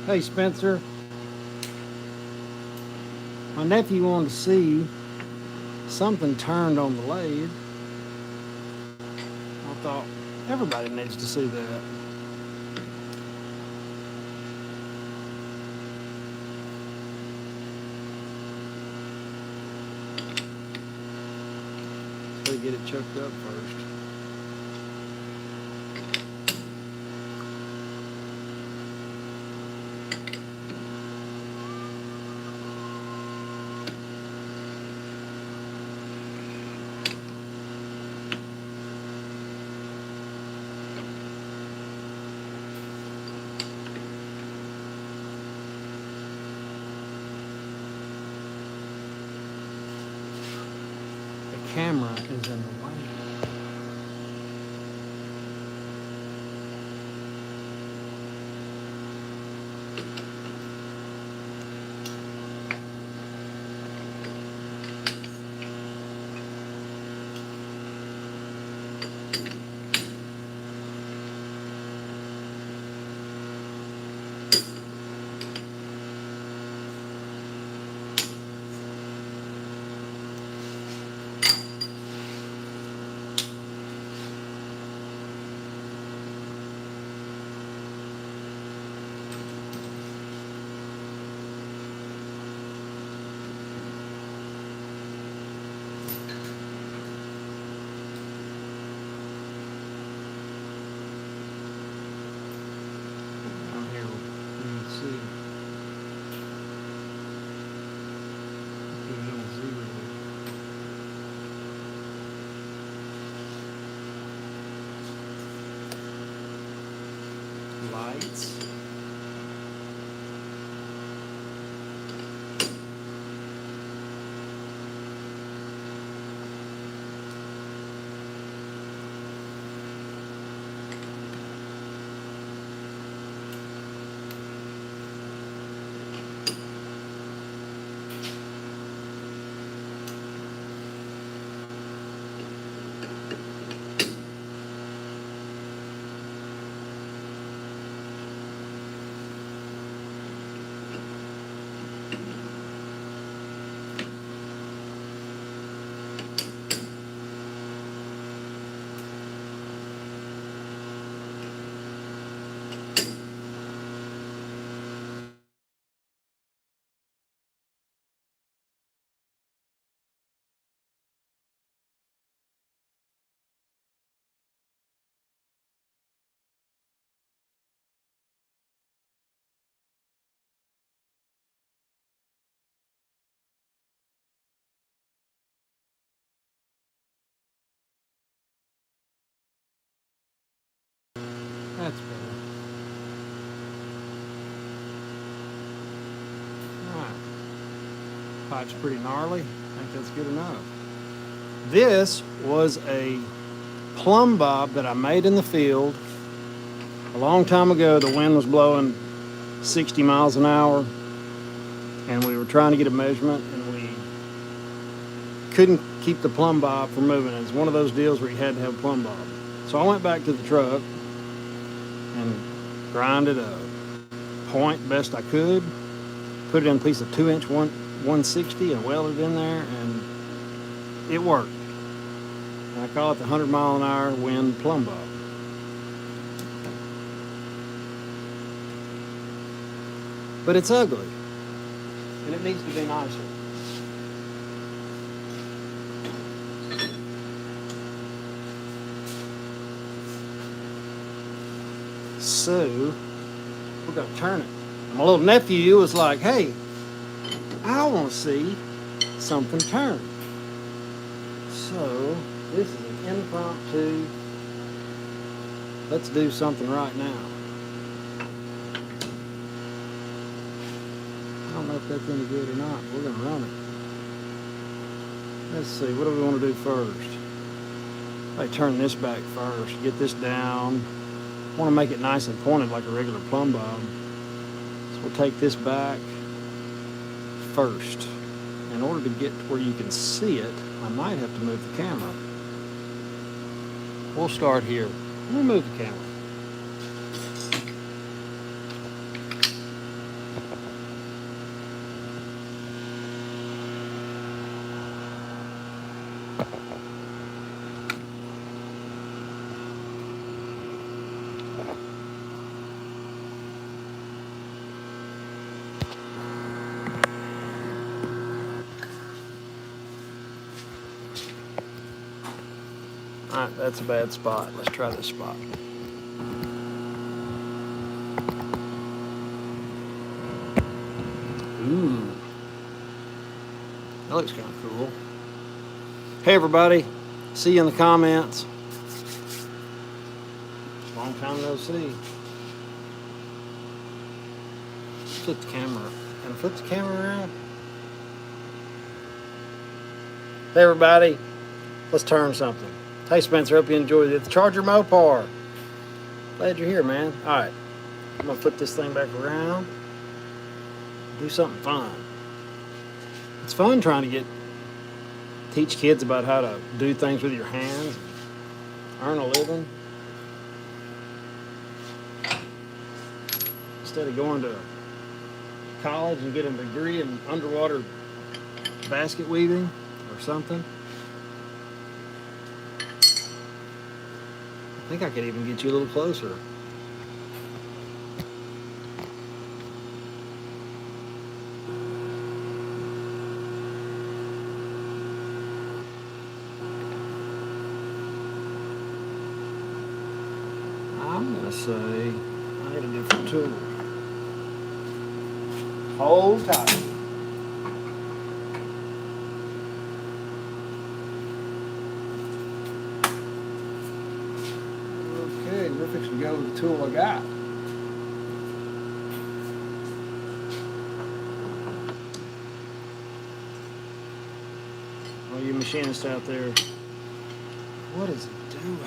Hey Spencer, my nephew wanted to see something turned on the lathe. I thought everybody needs to see that. So get it choked up first. The camera is in the way. Down here you can see. Put it on zero. Lights. That's better. Alright. Pipe's pretty gnarly. I think that's good enough. This was a plumb bob that I made in the field a long time ago. The wind was blowing 60 miles an hour and we were trying to get a measurement and we couldn't keep the plumb bob from moving. It's one of those deals where you had to have a plumb bob. So I went back to the truck and grinded a point best I could, put it in a piece of 2-inch 160 and welded it in there, and it worked. And I call it the 100-mile-an-hour wind plumb bob. But it's ugly, and it needs to be nicer. So we're gonna turn it. My little nephew was like, hey, I want to see something turn. So this is an impromptu, let's do something right now. I don't know if that's any good or not. We're gonna run it. Let's see, what do we want to do first? I turn this back first, get this down. I want to make it nice and pointed like a regular plumb bob. So we'll take this back first. In order to get to where you can see it, I might have to move the camera. We'll start here. Let me move the camera. Alright, that's a bad spot. Let's try this spot. Ooh. That looks kind of cool. Hey everybody, see you in the comments. Long time no see. Flip the camera. Can I flip the camera around? Hey everybody, let's turn something. Hey Spencer, hope you enjoyed it. The Charger Mopar. Glad you're here, man. Alright, I'm gonna flip this thing back around. Do something fun. It's fun trying to teach kids about how to do things with your hands, earn a living. Instead of going to college and getting a degree in underwater basket weaving or something. I think I could even get you a little closer. I'm gonna say I need a different tool. Hold tight. Okay, we're fixing to go with the tool I got. All you machinists out there, what is it doing?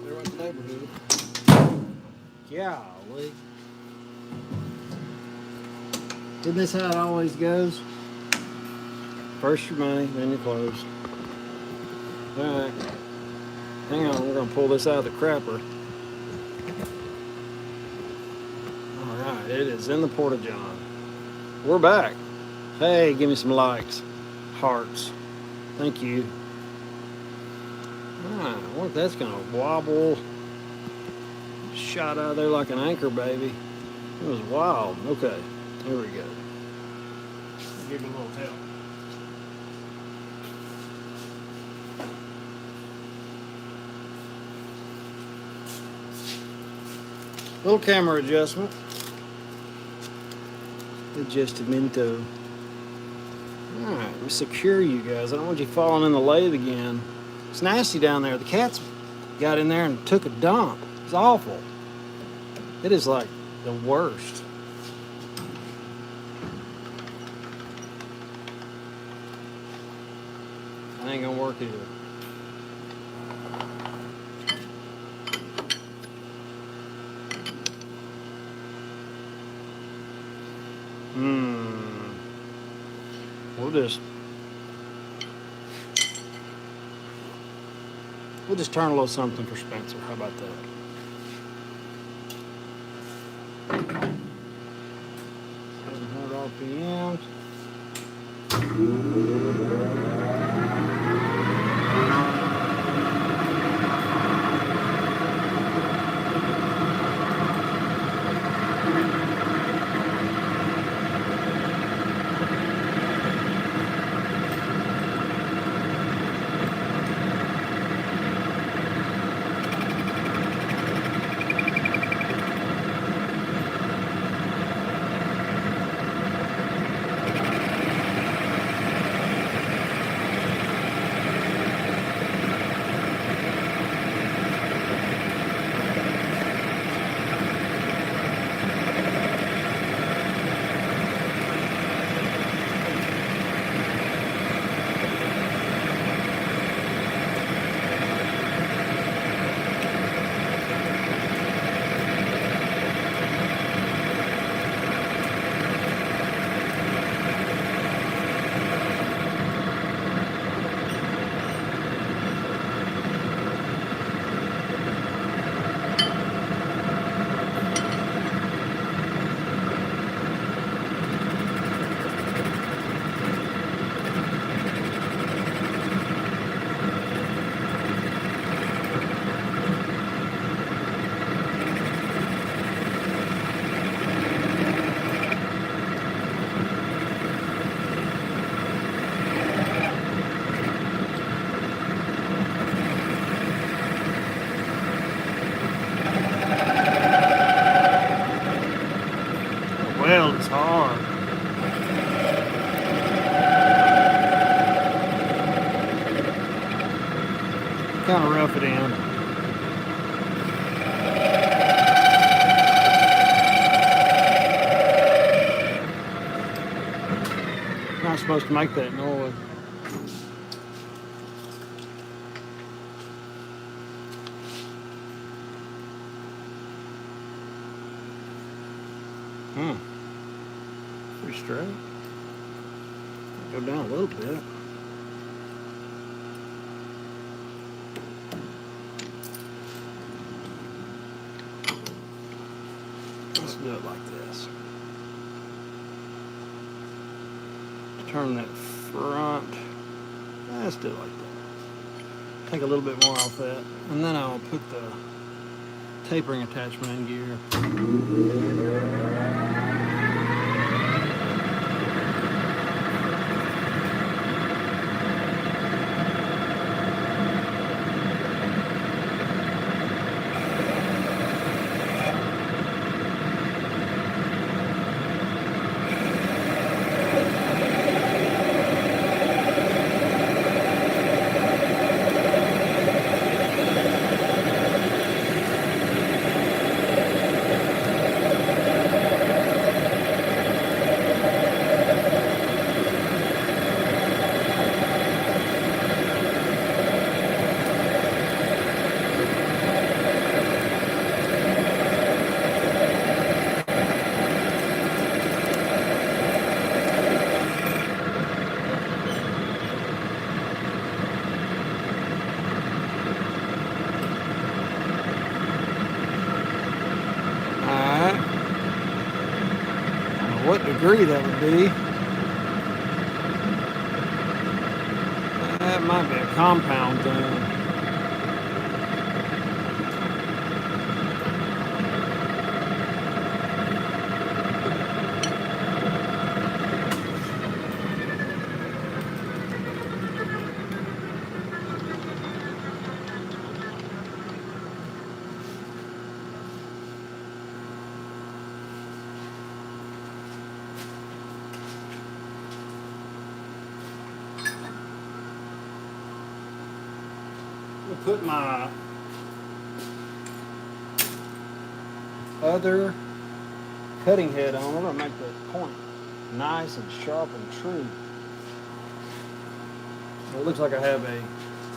There went the neighborhood. Golly. Isn't this how it always goes? First your money, then your clothes. Alright. Hang on, we're going to pull this out of the crapper. Alright, it is in the Porta-John. We're back. Hey, give me some likes. Hearts. Thank you. Alright, I wonder if that's going to wobble. Shot out of there like an anchor, baby. It was wild. Okay, here we go. I'll give you a little help. Little camera adjustment. Adjustamento. Alright, let me secure you guys. I don't want you falling in the lathe again. It's nasty down there. The cats got in there and took a dump. It's awful. It is like the worst. That ain't gonna work either. We'll just turn a little something for Spencer. How about that? 700 RPMs. kind of rough it in. Not supposed to make that noise. Pretty straight. Go down a little bit. Let's do it like this. Turn that front. Let's do it like that. Take a little bit more off that, and then I'll put the tapering attachment in gear. What degree that would be. That might be a compound thing. I'll put my other cutting head on. I'm going to make the point nice and sharp and true. So it looks like I have a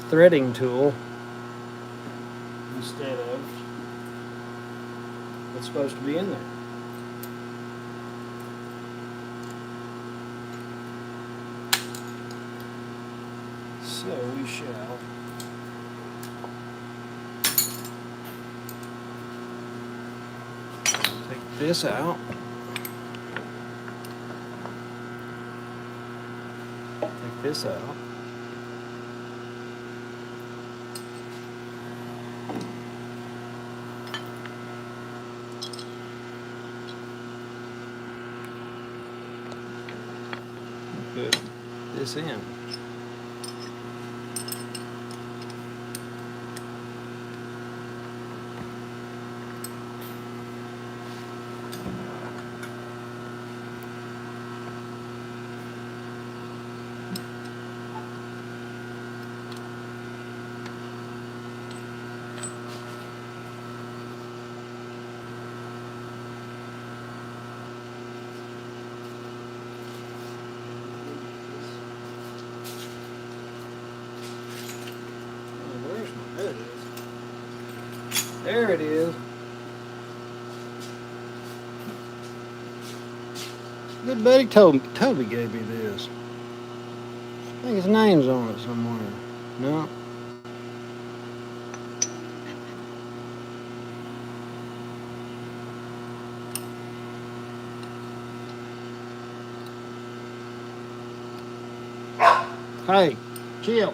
threading tool instead of what's supposed to be in there. So we shall take this out. Take this out. Put this in. There it is. Good buddy Toby gave me this. I think his name's on it somewhere. No. Hey, chill.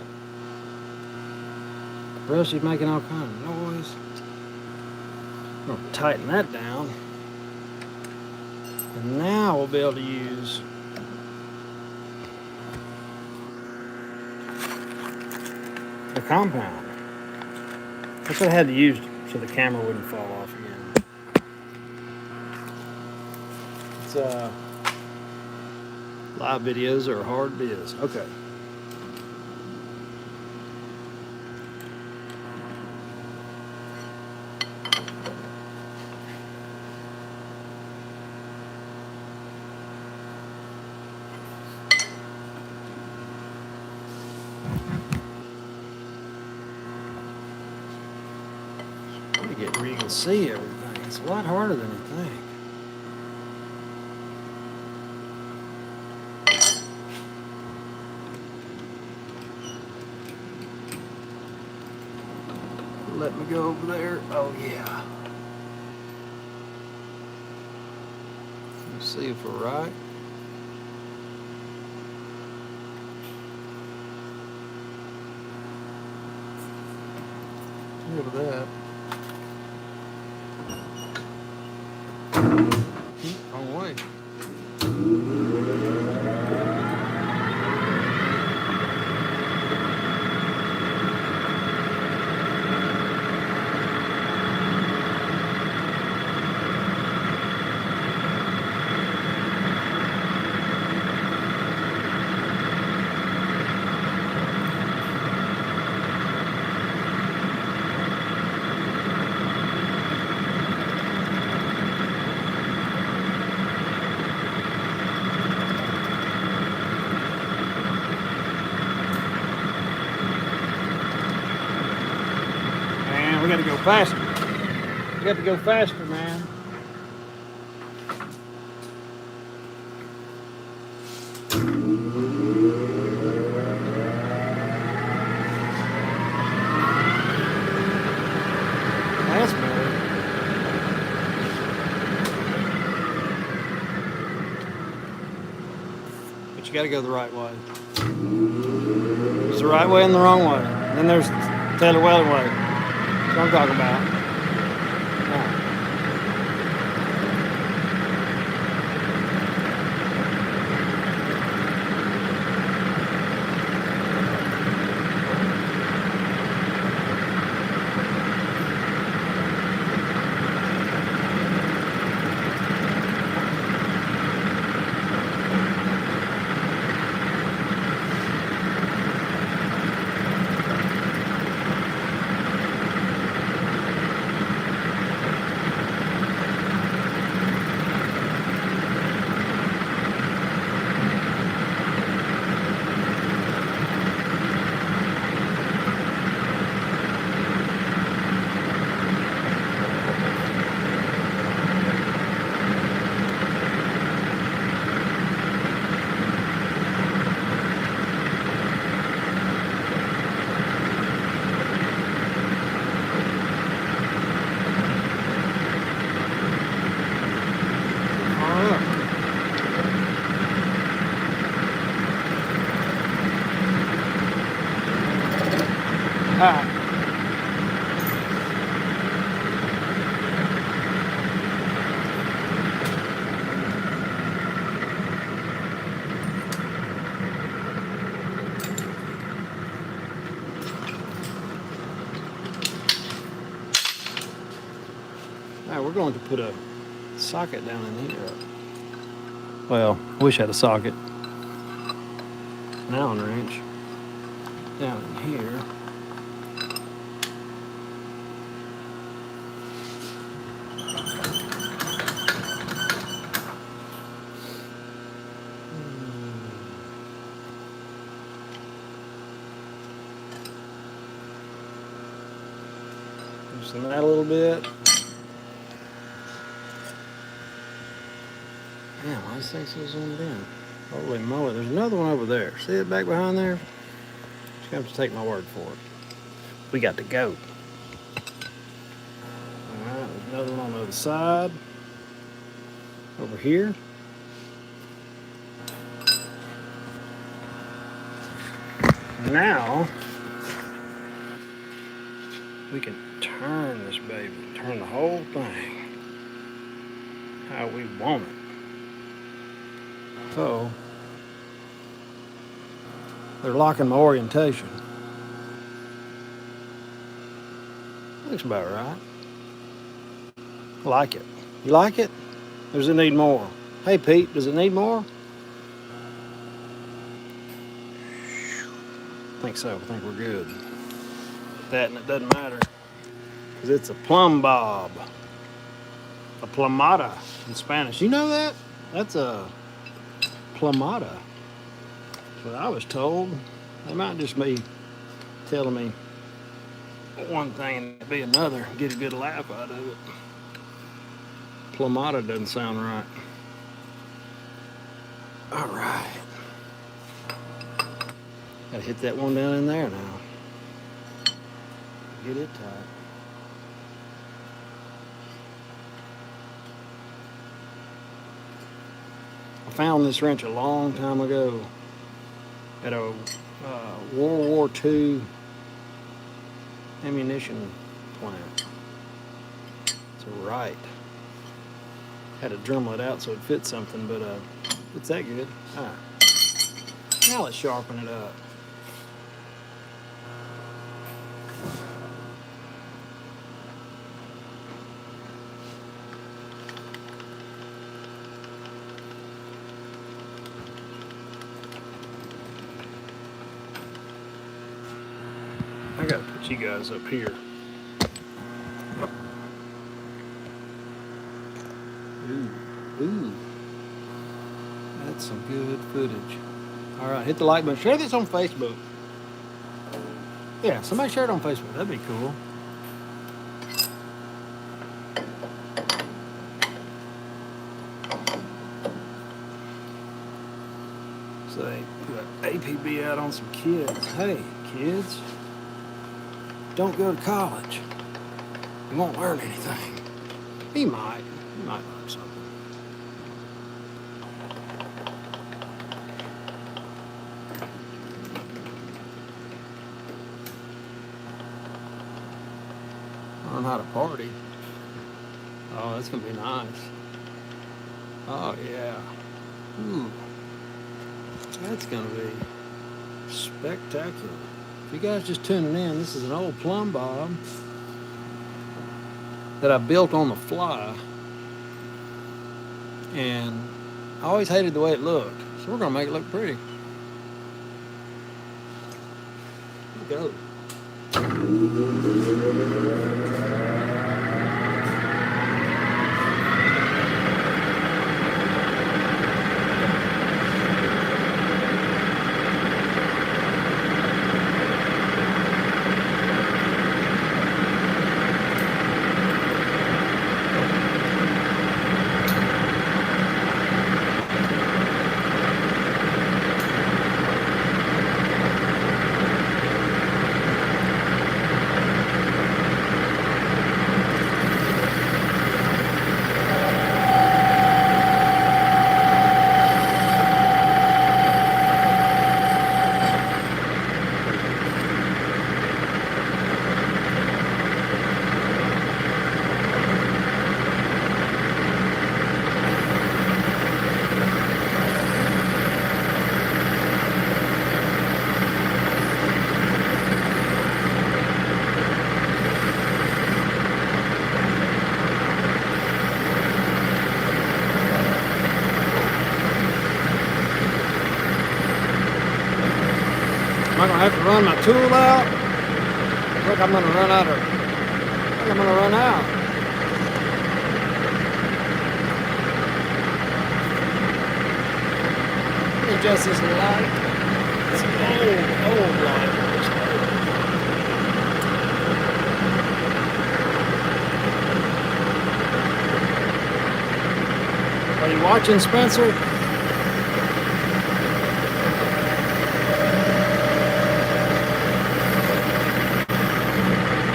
Rusty's making all kind of noise. I'm going to tighten that down. And now we'll be able to use the compound. That's what I had to use so the camera wouldn't fall off again. It's live videos are hard biz. Okay. it where you can see everything. It's a lot harder than you think. Let me go over there. Oh yeah. Let's see if we're right. Look at that. Wrong way. We got to go faster. We got to go faster, man. That's better. But you got to go the right way. There's the right way and the wrong way. And then there's Taylor Welding way. That's what I'm talking about. Now we're going to put a socket down in here. Well, I wish I had a socket. An Allen wrench down in here. Loosen that a little bit. Damn, why does this thing so zoomed in? Holy moly, there's another one over there. See it back behind there? Just gonna have to take my word for it. We got to go. Alright, there's another one on the other side. Over here. Now, we can turn this baby, turn the whole thing how we want it. So, they're locking my orientation. Looks about right. Like it. You like it? Or does it need more? Hey Pete, does it need more? I think so. I think we're good. That and it doesn't matter. Because it's a plumb bob. A plumada in Spanish. You know that? That's a plumada. That's what I was told. They might just be telling me one thing to be another, get a good laugh out of it. Plumata doesn't sound right. All right. Gotta hit that one down in there now. Get it tight. I found this wrench a long time ago at a World War II ammunition plant. It's a right. Had to Dremel it out so it fit something, but it's that good. All right. Now let's sharpen it up. I gotta put you guys up here. Ooh. That's some good footage. All right, hit the like button. Share this on Facebook. Yeah, somebody share it on Facebook. That'd be cool. So they put APB out on some kids. Hey, kids, don't go to college. You won't learn anything. You might learn something. Learn how to party. Oh, that's gonna be nice. Oh yeah. Ooh. That's gonna be spectacular. If you guys just tuning in, this is an old plumb bob that I built on the fly, and I always hated the way it looked, so we're gonna make it look pretty. Here we go. Am I gonna have to run my tool out? I think I'm gonna run out. It's just this light. It's old light. Are you watching, Spencer?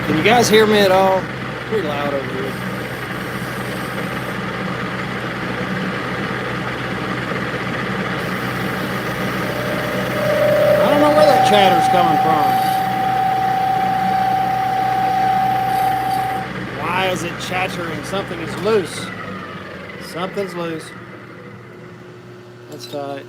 Can you guys hear me at all? Pretty loud over here. I don't know where that chatter's coming from. Why is it chattering? Something is loose. Something's loose. That's tight.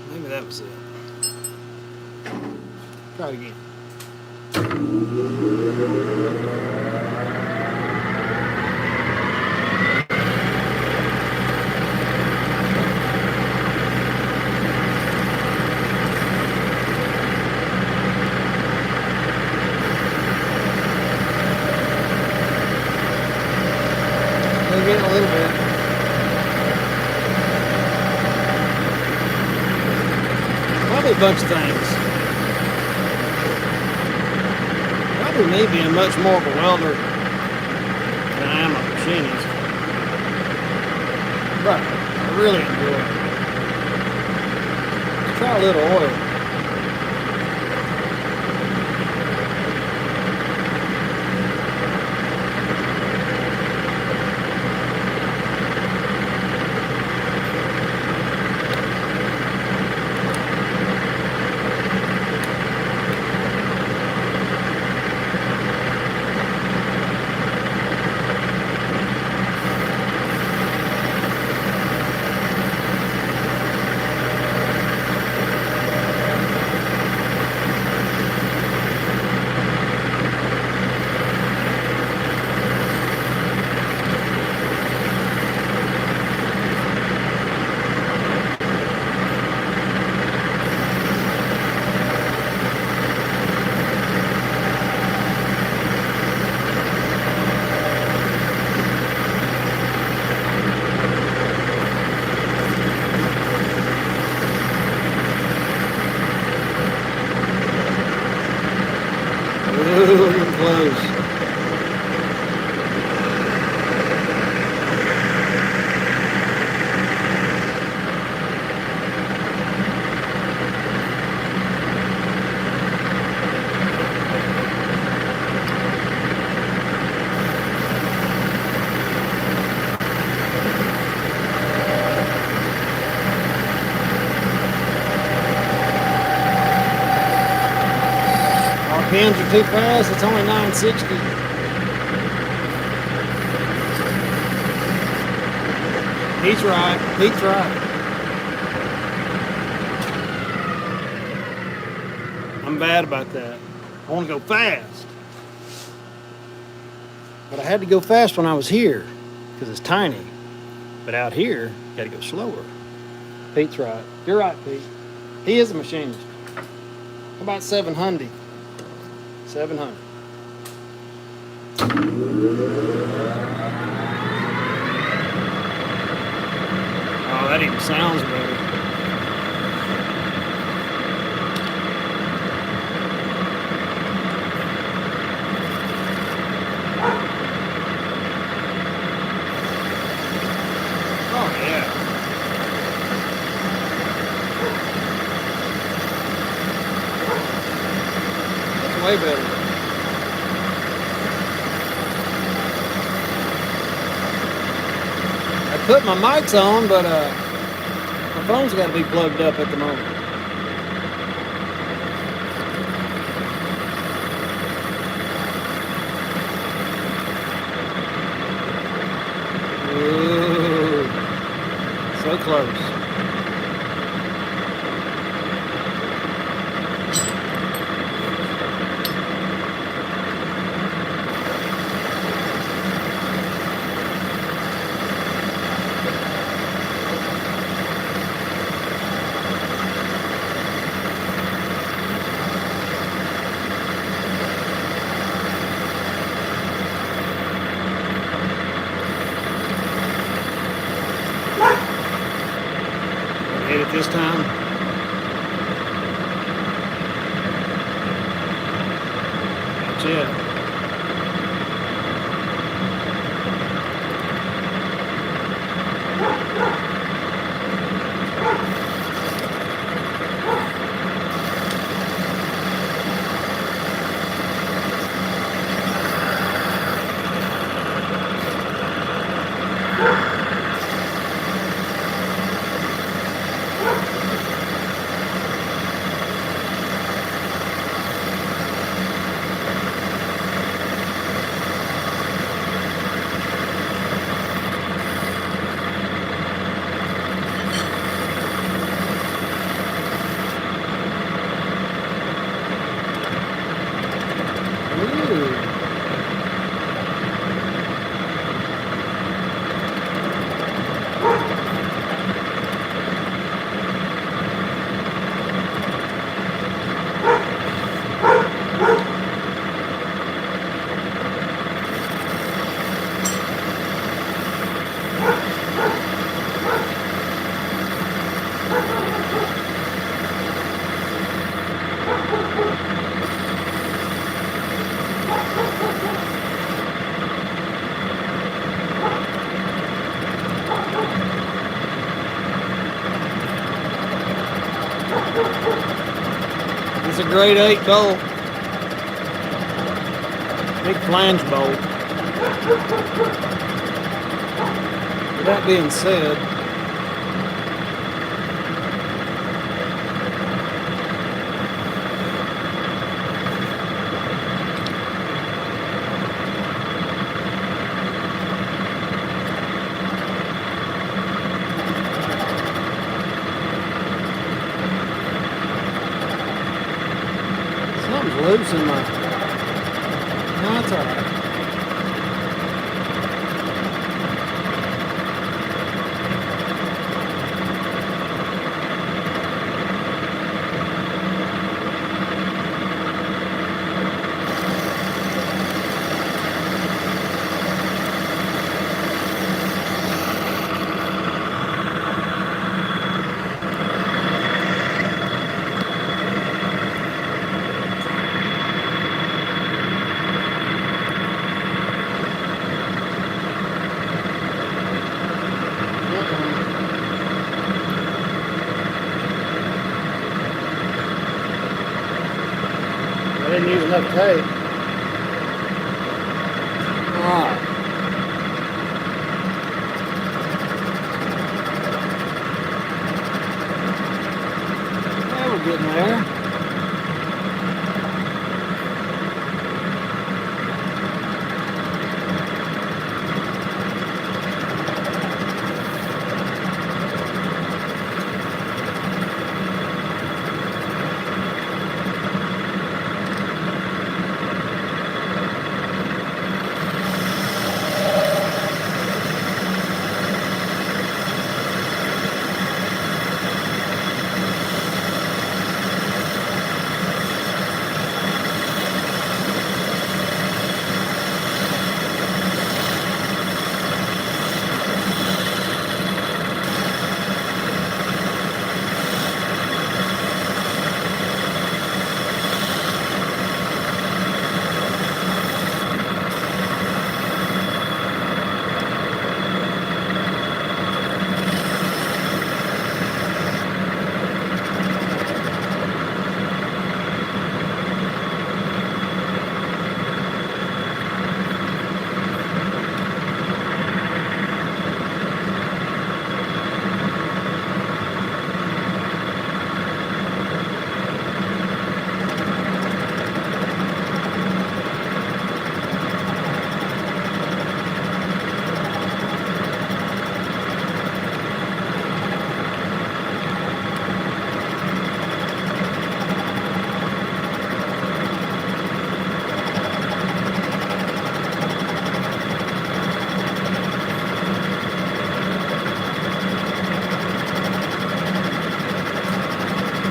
Maybe that was it. Try it again. We're getting a little bit. bunch of things. Probably me being much more of a welder than I am a machinist. But I really enjoy it. Let's try a little oil. Ooh, you're close. RPMs are too fast. It's only 960. He's right. He's right. I'm bad about that. I want to go fast. But I had to go fast when I was here because it's tiny. But out here, you got to go slower. Pete's right. You're right, Pete. He is a machinist. How about 700? 700. Oh, that even sounds better. Oh, yeah. That's way better. I put my mics on, but my phone's got to be plugged up at the moment. Ooh, so close. Hit it this time. That's it. grade 8 bolt. Big flange bolt. With that being said, something's loose in my... No, it's all right. I didn't use enough tape. Alright. Yeah, we're getting there.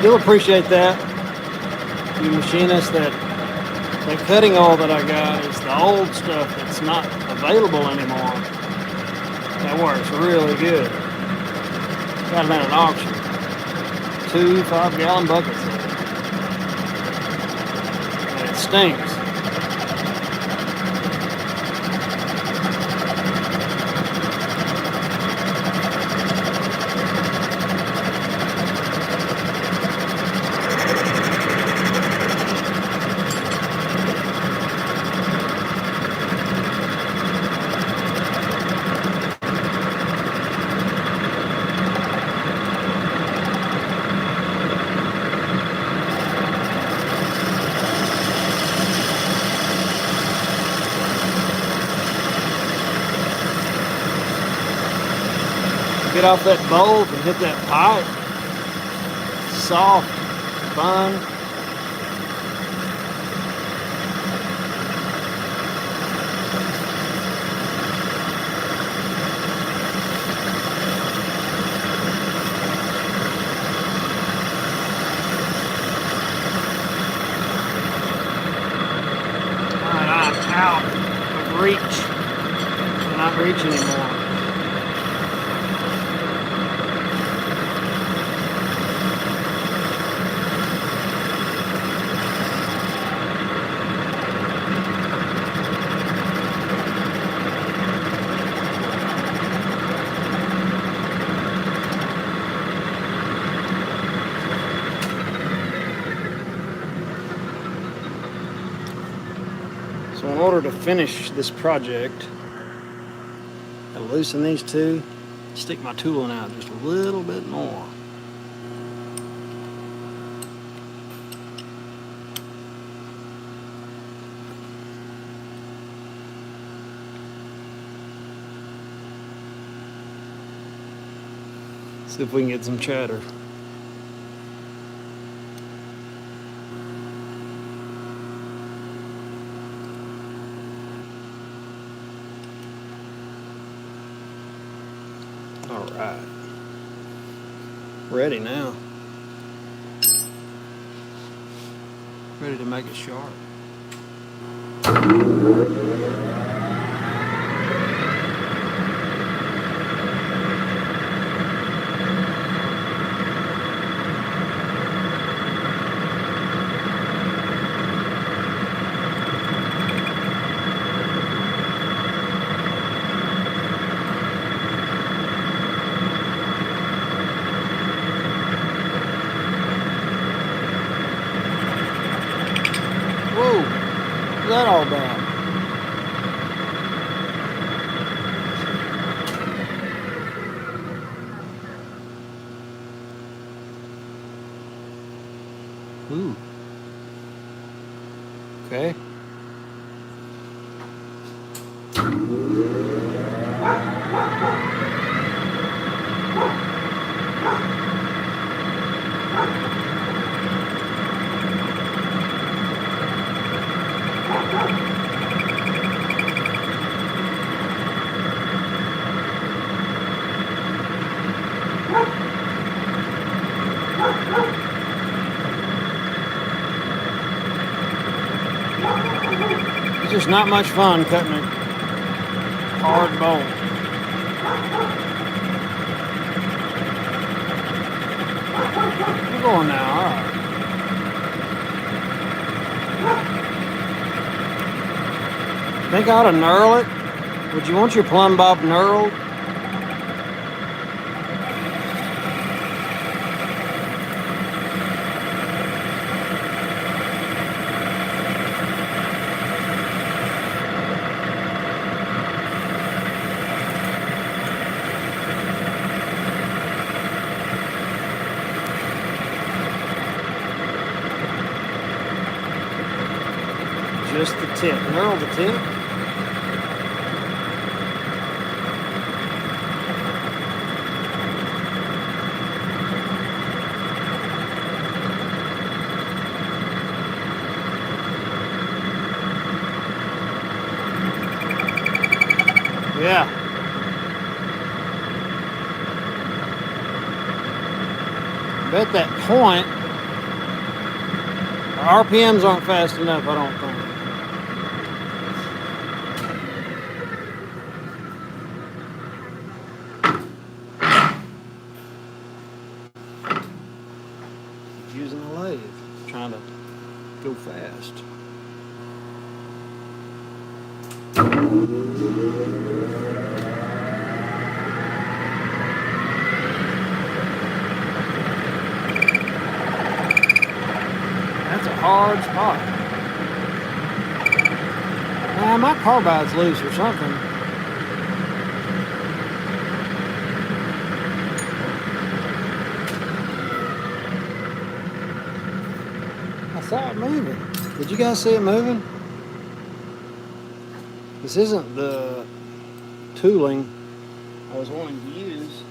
You'll appreciate that, you machinists, that cutting oil that I got is the old stuff that's not available anymore. That works really good. Got it at an auction. 2 5-gallon buckets of it. And it stinks. Get off that bolt and hit that pipe. Soft, fun. Alright, I'm out of reach. Cannot reach anymore. So in order to finish this project, I loosen these two, stick my tooling out just a little bit more. See if we can get some chatter. All right. Ready now. Ready to make it sharp. Whoa, what's that all about? Ooh. Okay. It's just not much fun cutting a hard bolt. We're going now, all right. Think I ought to knurl it? Would you want your plumb bob knurled? Just the tip. Knurl the tip. Yeah. I bet that point, our RPMs aren't fast enough, I don't think. Using the lathe, trying to go fast. That's a hard spot. My carbide's loose or something. I saw it moving. Did you guys see it moving? This isn't the tooling I was wanting to use.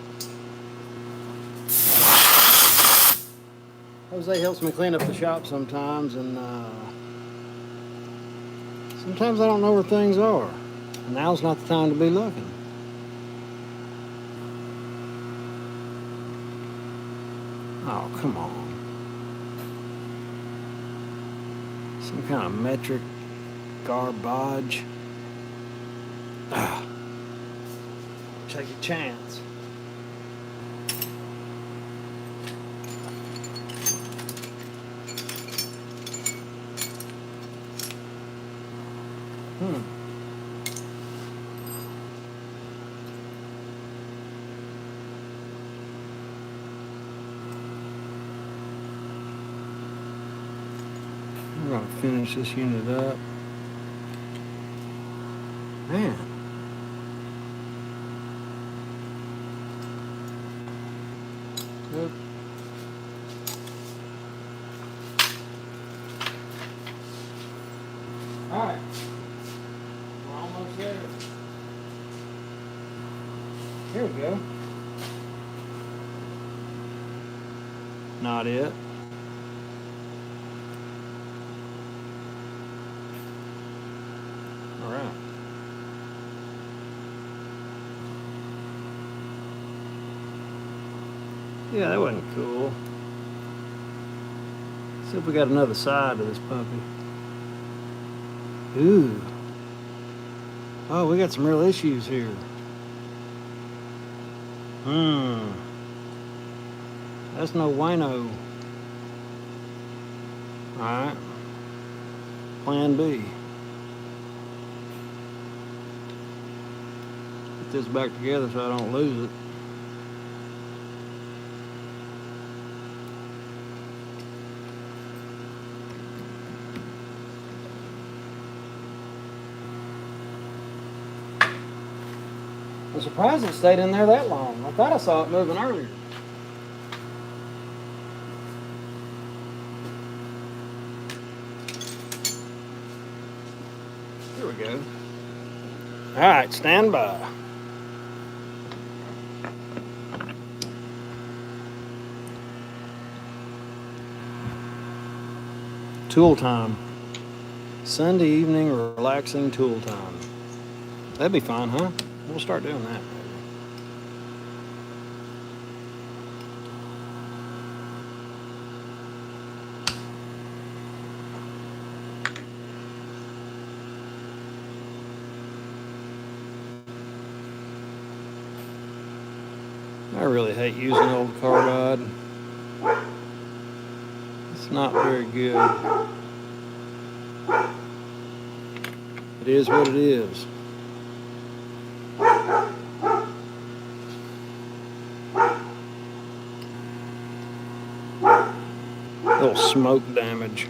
Jose helps me clean up the shop sometimes, and sometimes I don't know where things are. Now's not the time to be looking. Oh, come on. Some kind of metric garbage. Take a chance. We're going to finish this unit up. Man. Good. All right. We're almost there. Here we go. Not it. All right. Yeah, that wasn't cool. See if we got another side to this puppy. Ooh. Oh, we got some real issues here. That's no wino. Alright. Plan B. Put this back together so I don't lose it. I'm surprised it stayed in there that long. I thought I saw it moving earlier. Here we go. All right, stand by. Tool time. Sunday evening relaxing tool time. That'd be fun, huh? We'll start doing that. I really hate using old carbide. It's not very good. It is what it is. Little smoke damage.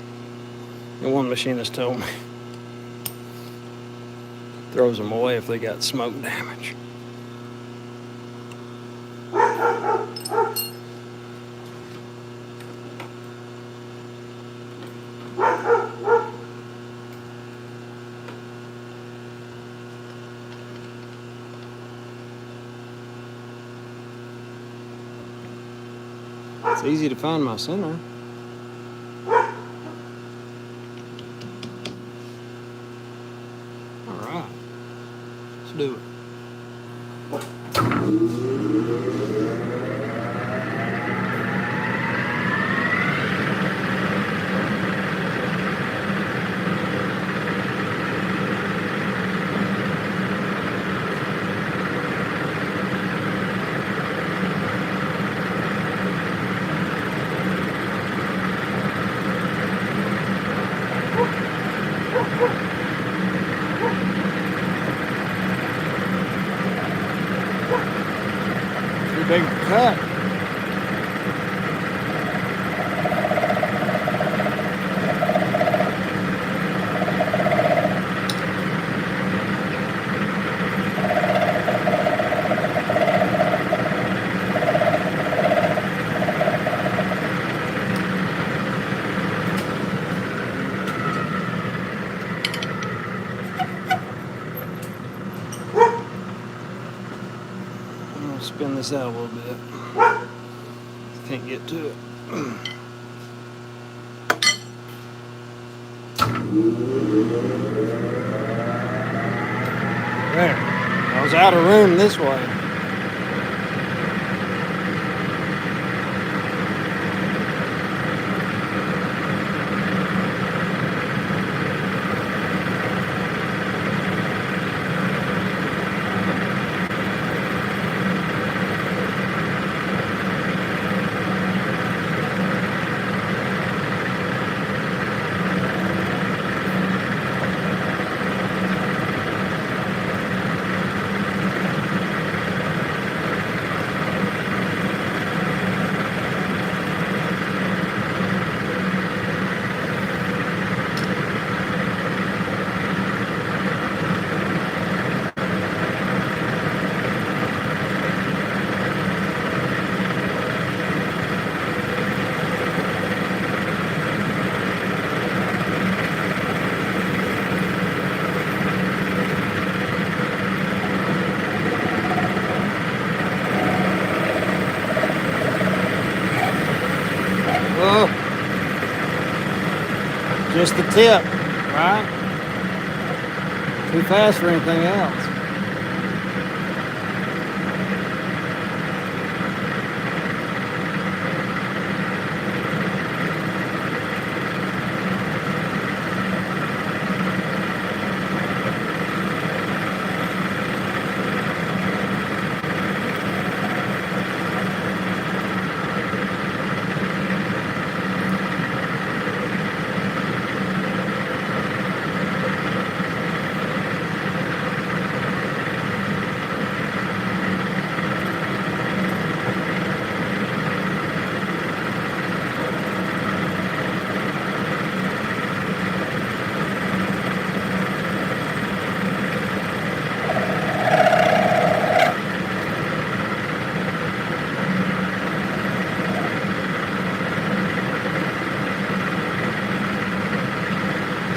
And one machinist told me throws them away if they got smoke damage. It's easy to find my center. All right, let's do it. Big cut. Spin this out a little bit. Can't get to it. There. I was out of room this way. Just the tip, right? Too fast for anything else.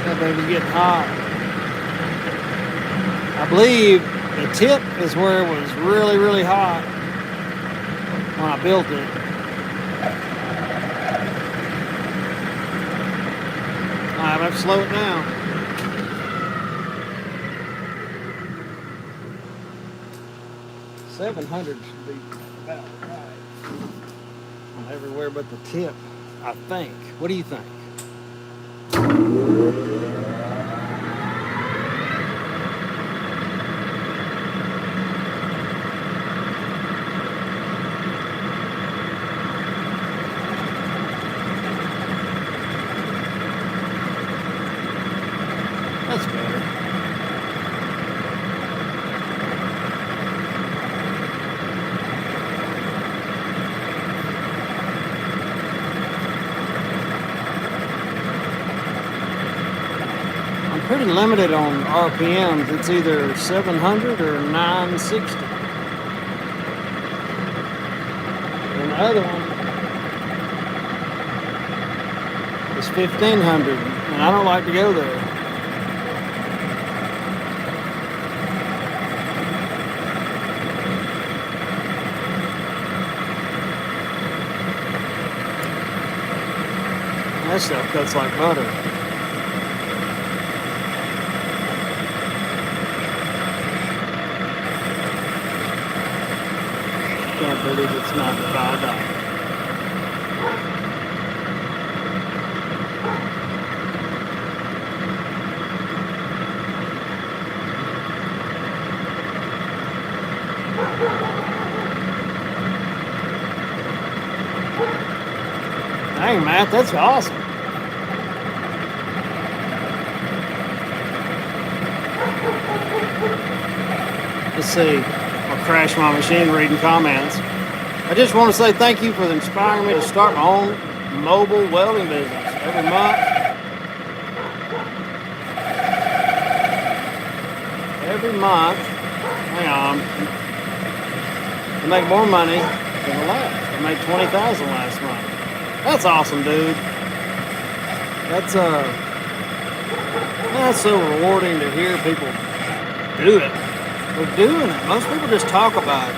That baby's getting hot. I believe the tip is where it was really, really hot when I built it. I have to slow it down. $700 should be about right on everywhere but the tip, I think. What do you think? That's better. I'm pretty limited on RPMs. It's either 700 or 960. And the other one is 1500, and I don't like to go there. That stuff cuts like butter. Can't believe it's not $5. Dang, Matt, that's awesome. Let's see. I'll crash my machine reading comments. I just want to say thank you for inspiring me to start my own mobile welding business. Every month, hang on, I make more money than the last. I made $20,000 last month. That's awesome, dude. That's so rewarding to hear people do it. They're doing it. Most people just talk about it.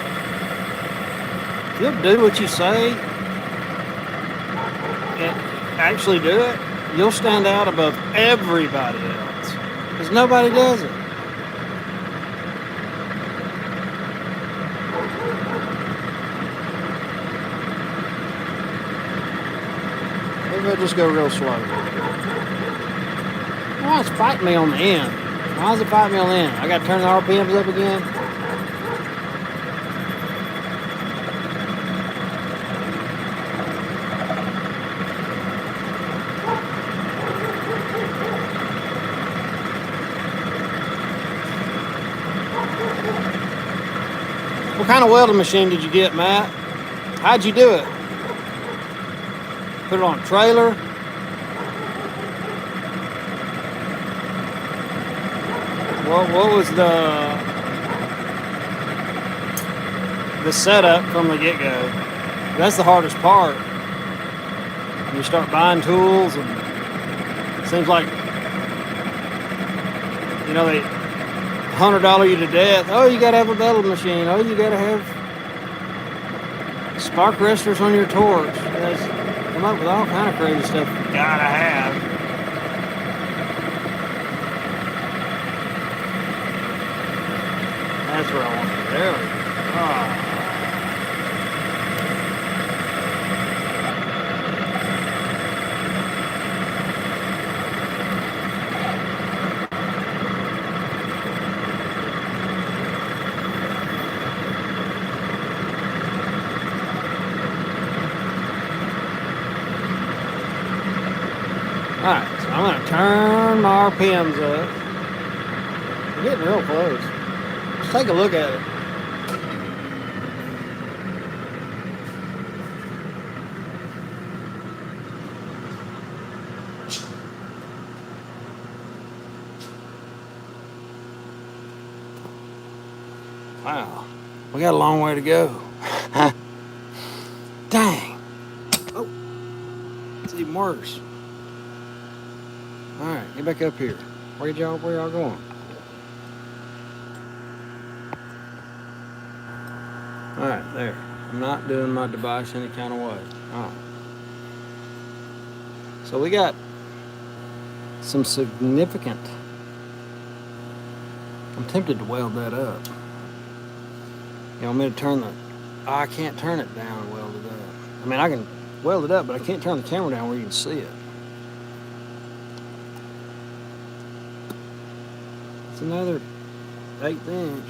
If you'll do what you say and actually do it, you'll stand out above everybody else. Because nobody does it. Maybe I'll just go real slow. Why it's fighting me on the end? Why is it fighting me on the end? I got to turn the RPMs up again? What kind of welding machine did you get, Matt? How'd you do it? Put it on a trailer? What was the setup from the get-go? That's the hardest part. When you start buying tools, and it seems like, you know, they $100 you to death. Oh, you gotta have a welding machine. Oh, you gotta have spark arresters on your torch. Come up with all kind of crazy stuff you gotta have. That's where I want to. There we go. Ah. Alright, so I'm going to turn my RPMs up. We're getting real close. Let's take a look at it. Wow, we got a long way to go. Dang. Oh, it's even worse. All right, get back up here. Where y'all going? All right, there. I'm not doing my device any kind of way. All right. So we got some significant. I'm tempted to weld that up. You want me to turn the... I can't turn it down and weld it up. I mean, I can weld it up, but I can't turn the camera down where you can see it. It's another 1/8 inch.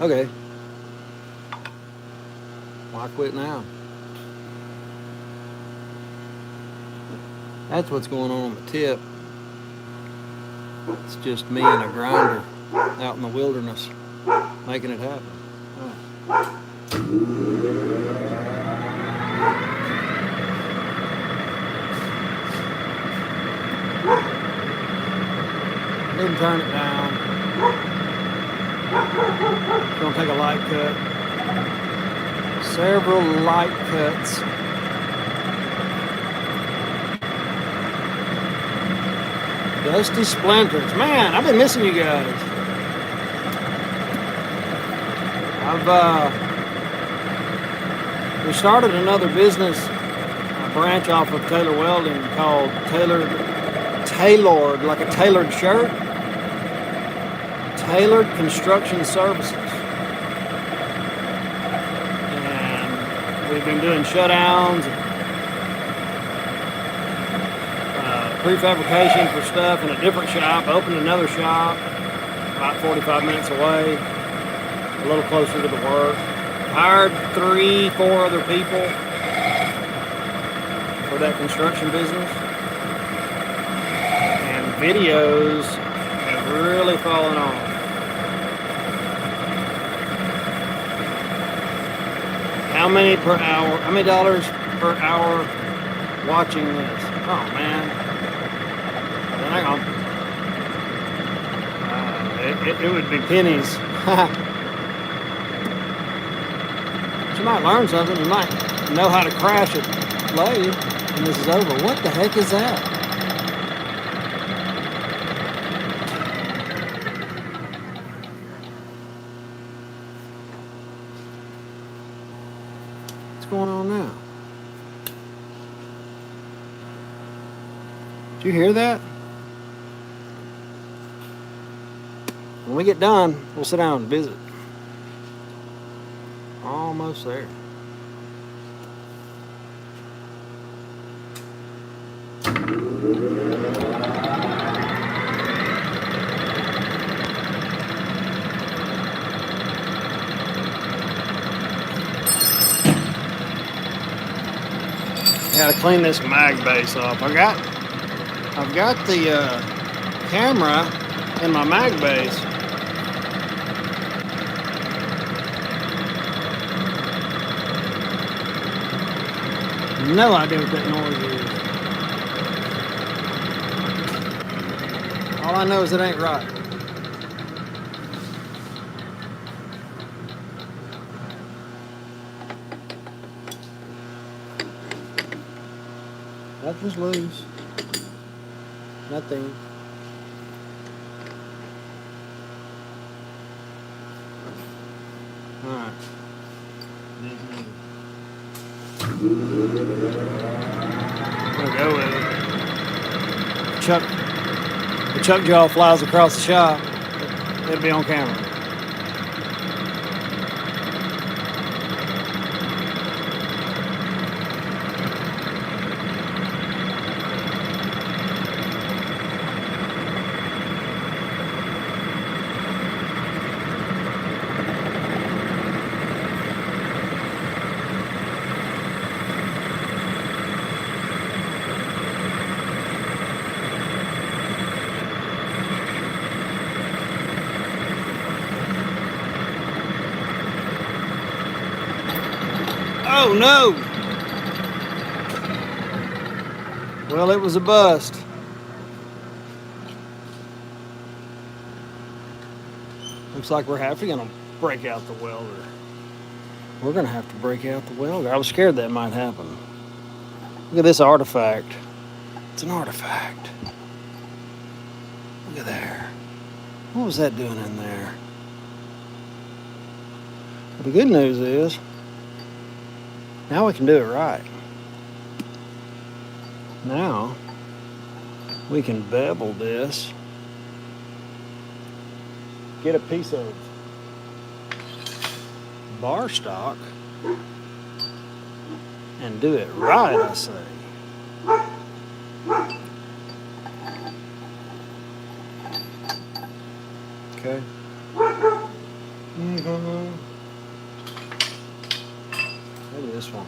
Okay. Why quit now? That's what's going on the tip. It's just me and a grinder out in the wilderness making it happen. Right. Didn't turn it down. Gonna take a light cut. Several light cuts. Dusty splinters. Man, I've been missing you guys. We started another business, a branch off of Taylor Welding called Tailored, like a tailored shirt. Tailored Construction Services. And we've been doing shutdowns, prefabrication for stuff in a different shop, opened another shop about 45 minutes away, a little closer to the work. Hired 3-4 other people for that construction business. And videos have really fallen off. How many per hour? How many dollars per hour watching this? Oh man. Hang on. It would be pennies. You might learn something. You might know how to crash a lathe when this is over. What the heck is that? What's going on now? Did you hear that? When we get done, we'll sit down and visit. Almost there. Gotta clean this mag base off. I've got the camera in my mag base. No idea what that noise is. All I know is it ain't right. Nothing's loose. Nothing. All right. We'll go with it. The chuck jaw flies across the shop. It'll be on camera. Oh no! Well, it was a bust. Looks like we're gonna break out the welder. We're gonna have to break out the welder. I was scared that might happen. Look at this artifact. It's an artifact. Look at there. What was that doing in there? Well, the good news is, now we can do it right. Now, we can bevel this, get a piece of bar stock, and do it right, I say. Okay. Maybe this one.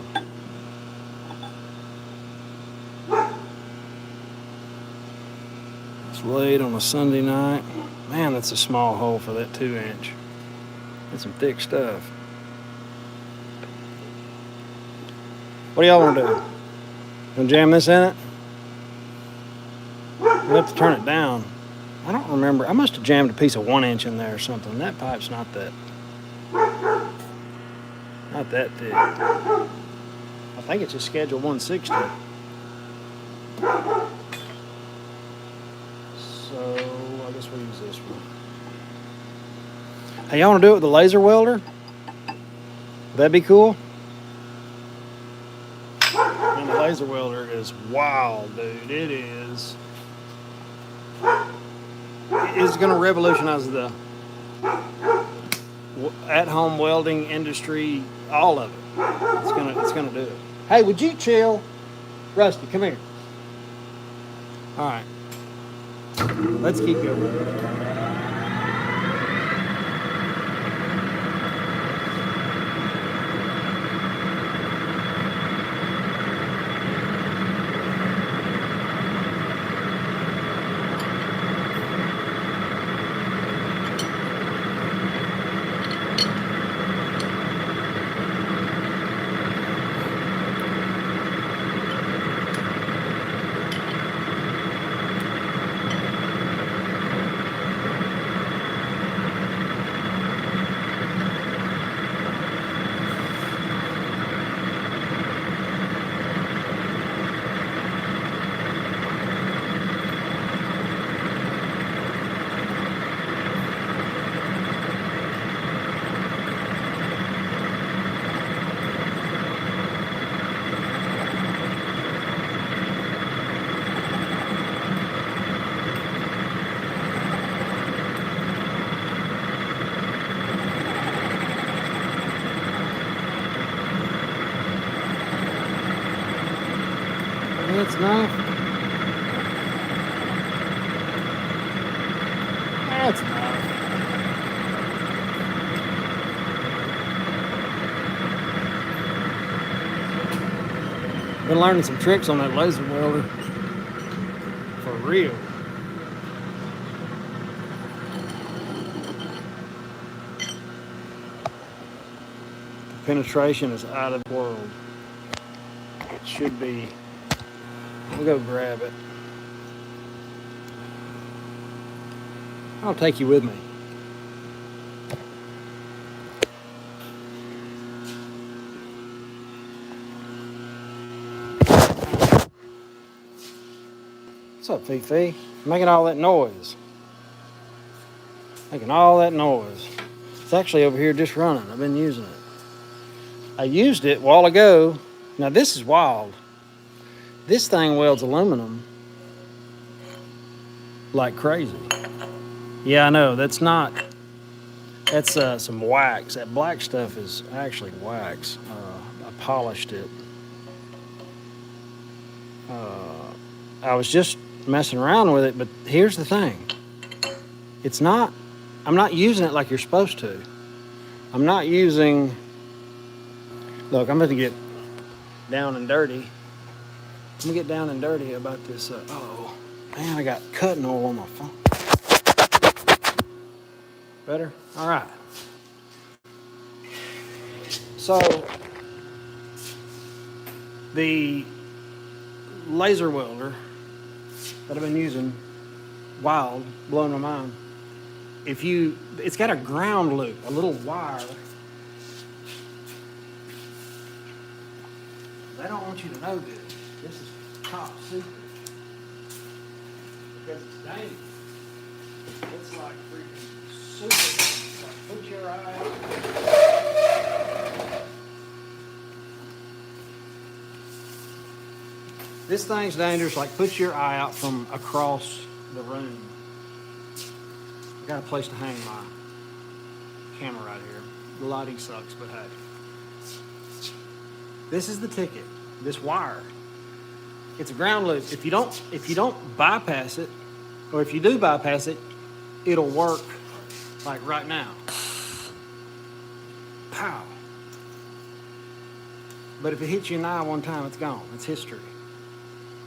It's late on a Sunday night. Man, that's a small hole for that 2-inch. That's some thick stuff. What do y'all want to do? Gonna jam this in it? We'll have to turn it down. I don't remember. I must have jammed a piece of 1-inch in there or something. That pipe's not that thick. I think it's a schedule 160. So I guess we'll use this one. Hey, y'all want to do it with a laser welder? Would that be cool? And the laser welder is wild, dude. It is. It's going to revolutionize the at-home welding industry, all of it. It's gonna do it. Hey, would you chill? Rusty, come here. All right. Let's keep going. That's enough. That's enough. Been learning some tricks on that laser welder. For real. The penetration is out of the world. It should be. We'll go grab it. I'll take you with me. What's up, Fifi? Making all that noise. Making all that noise. It's actually over here just running. I've been using it. I used it a while ago. Now this is wild. This thing welds aluminum like crazy. Yeah, I know. That's not That's some wax. That black stuff is actually wax. I polished it. I was just messing around with it, but here's the thing. It's not, I'm not using it like you're supposed to. I'm not using, look, I'm going to get down and dirty. I'm going to get down and dirty about this. Oh, man, I got cutting oil on my phone. Better? All right. So, the laser welder that I've been using, wild, blowing my mind. It's got a ground loop, a little wire. They don't want you to know this. This is top secret. Because it's dangerous. It's like freaking super dangerous. Like, put your eye out. This thing's dangerous, like put your eye out from across the room. I got a place to hang my camera right here. The lighting sucks, but hey. This is the ticket. This wire. It's a ground loop. If you don't bypass it, or if you do bypass it, it'll work like right now. Pow. But if it hits you in the eye one time, it's gone. It's history.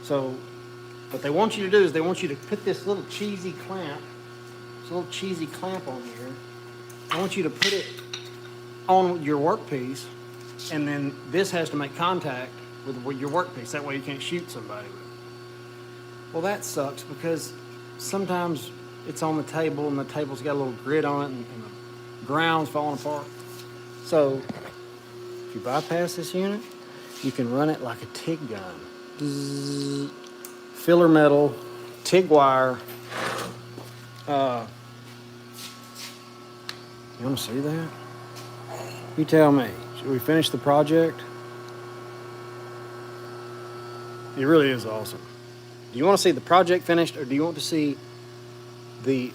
So what they want you to do is they want you to put this little cheesy clamp, on here. I want you to put it on your workpiece, and then this has to make contact with your workpiece. That way you can't shoot somebody with it. Well, that sucks because sometimes it's on the table and the table's got a little grit on it and the ground's falling apart. So if you bypass this unit, you can run it like a TIG gun. Bzzz, filler metal, TIG wire. You want to see that? You tell me. Should we finish the project? It really is awesome. Do you want to see the project finished, or do you want to see the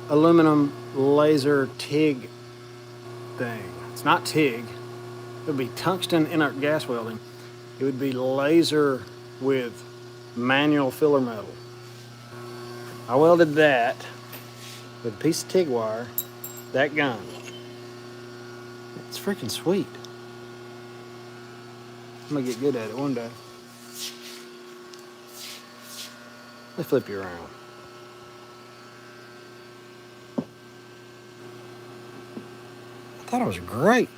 aluminum laser TIG thing? It's not TIG. It would be tungsten inert gas welding. It would be laser with manual filler metal. I welded that with a piece of TIG wire, that gun. It's freaking sweet. I'm gonna get good at it one day. Let me flip you around. I thought it was great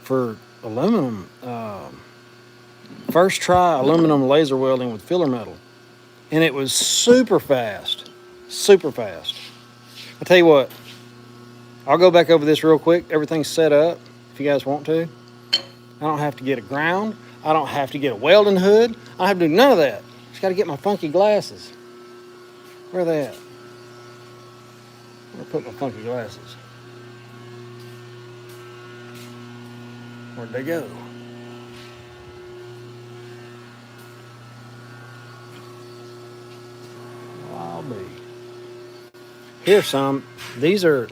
for aluminum. First try aluminum laser welding with filler metal. And it was super fast. Super fast. I'll tell you what. I'll go back over this real quick. Everything's set up if you guys want to. I don't have to get a ground. I don't have to get a welding hood. I don't have to do none of that. Just got to get my funky glasses. Where are they at? Where put my funky glasses? Where'd they go? Well, I'll be. Here's some. These are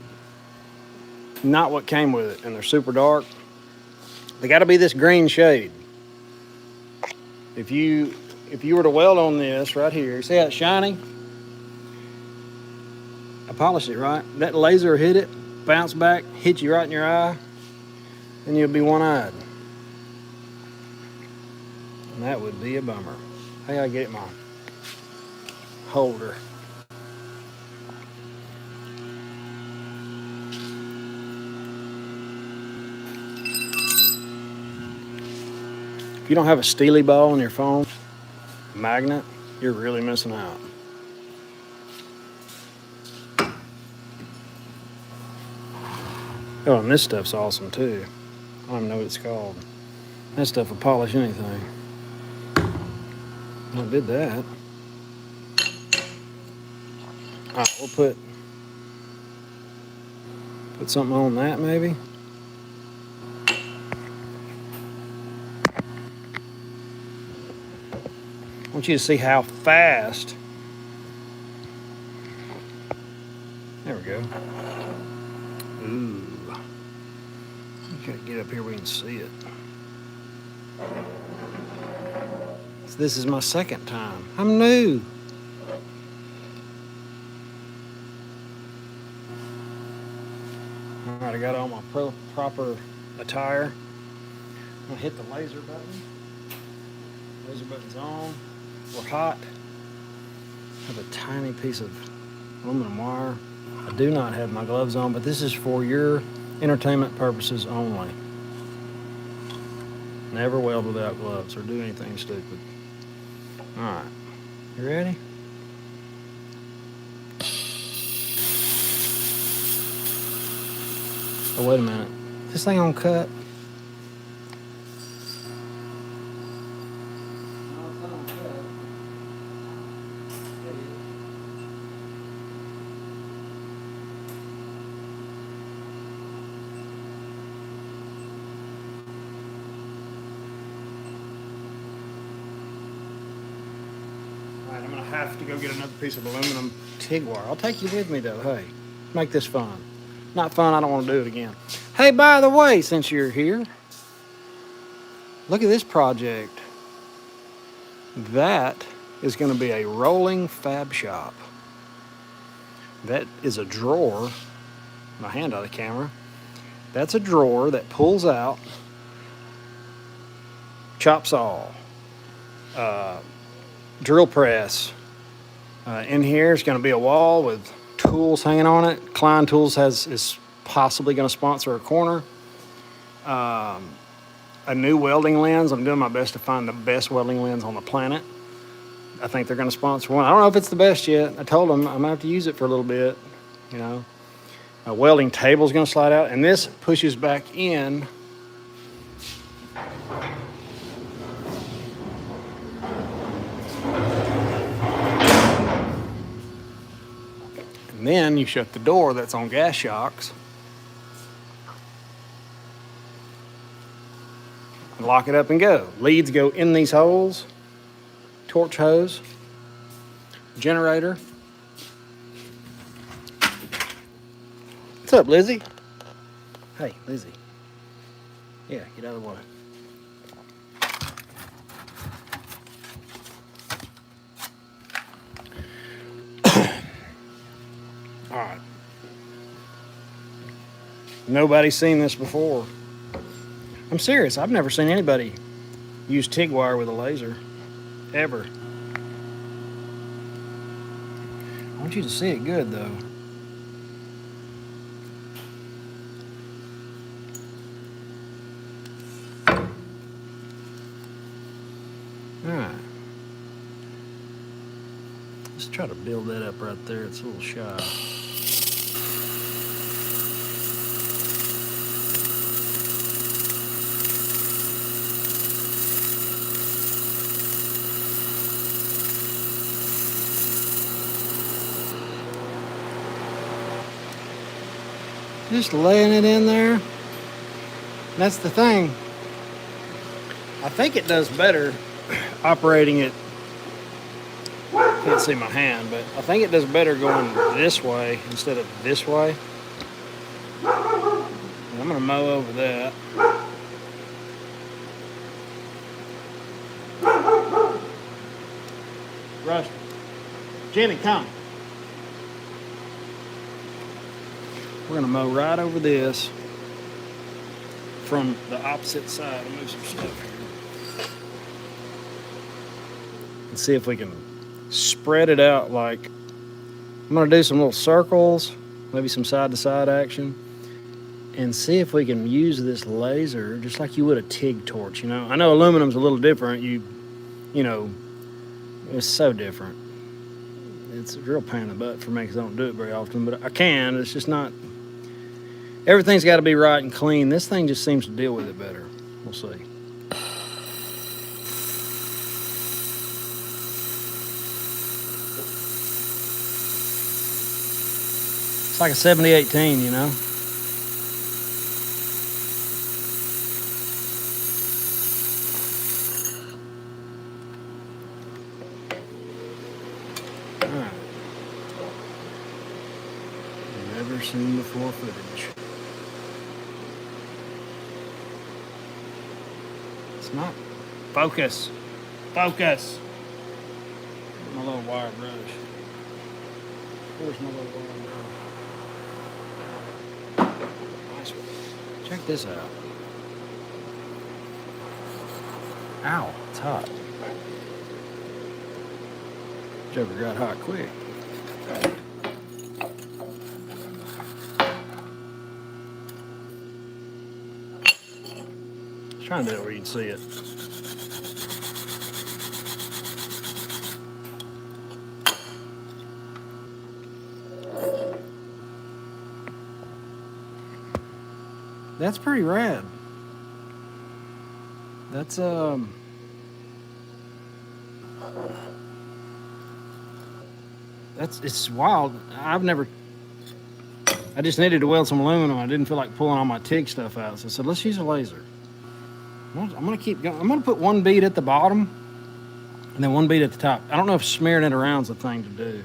not what came with it, and they're super dark. They got to be this green shade. If you were to weld on this right here, see how it's shiny? I polished it right. That laser hit it, bounced back, hit you right in your eye, and you'll be one-eyed. And that would be a bummer. I gotta get my holder. If you don't have a Steely ball on your phone, magnet, you're really missing out. Oh, and this stuff's awesome too. I don't even know what it's called. That stuff will polish anything. I did that. All right, we'll put something on that maybe. I want you to see how fast. There we go. Ooh. You gotta get up here where we can see it. So this is my second time. I'm new. All right, I got all my proper attire. I'm gonna hit the laser button. Laser button's on. We're hot. I have a tiny piece of aluminum wire. I do not have my gloves on, but this is for your entertainment purposes only. Never weld without gloves or do anything stupid. All right, you ready? Oh, wait a minute. This thing on cut? Alright, I'm gonna have to go get another piece of aluminum TIG wire. I'll take you with me though, hey. Make this fun. Not fun, I don't want to do it again. Hey, by the way, since you're here, look at this project. That is gonna be a rolling fab shop. That is a drawer, my hand out of the camera. That's a drawer that pulls out chop saw, drill press. In here is going to be a wall with tools hanging on it. Klein Tools is possibly going to sponsor a corner. A new welding lens. I'm doing my best to find the best welding lens on the planet. I think they're going to sponsor one. I don't know if it's the best yet. I told them I'm going to have to use it for a little bit, you know. A welding table is going to slide out, and this pushes back in. And then you shut the door that's on gas shocks. And lock it up and go. Leads go in these holes. Torch hose. Generator. What's up, Lizzie? Hey, Lizzie. Yeah, get out of the way. All right. Nobody's seen this before. I'm serious. I've never seen anybody use TIG wire with a laser. Ever. I want you to see it good, though. All right. Let's try to build that up right there. It's a little shy. Just laying it in there. That's the thing. I think it does better operating it. Can't see my hand, but I think it does better going this way instead of this way. And I'm gonna mow over that. Rusty. Jenny, come. We're gonna mow right over this from the opposite side. I'll move some stuff here. And see if we can spread it out. Like, I'm gonna do some little circles, maybe some side to side action, and see if we can use this laser just like you would a TIG torch, you know. I know aluminum's a little different, you know, it's so different. It's a real pain in the butt for me because I don't do it very often, but I can. It's just not, everything's got to be right and clean. This thing just seems to deal with it better. We'll see. It's like a 7018, you know. All right. Never seen before footage. It's not. Focus. Focus. My little wire brush. Where's my little wire brush? Nice one. Check this out. Ow, it's hot. Joker got hot quick. Trying to do it where you'd see it. That's pretty rad. That's it's wild. I just needed to weld some aluminum. I didn't feel like pulling all my TIG stuff out, so I said, let's use a laser. I'm gonna keep going. I'm gonna put one bead at the bottom and then one bead at the top. I don't know if smearing it around is the thing to do.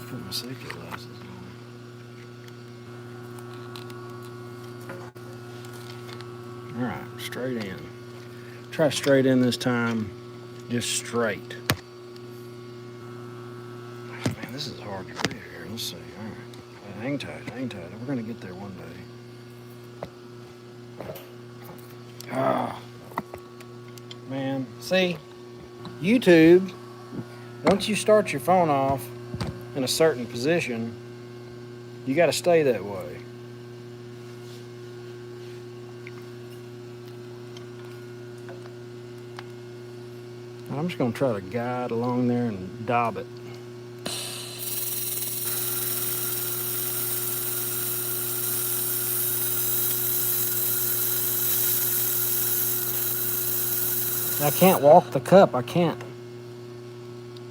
Put my safety glasses on. All right, straight in. Try straight in this time, just straight. Man, this is hard to read here. Let's see. All right, hang tight, hang tight. We're gonna get there one day. Ah, man. See, YouTube. Once you start your phone off in a certain position, you got to stay that way. And I'm just going to try to guide along there and daub it. I can't walk the cup. I can't.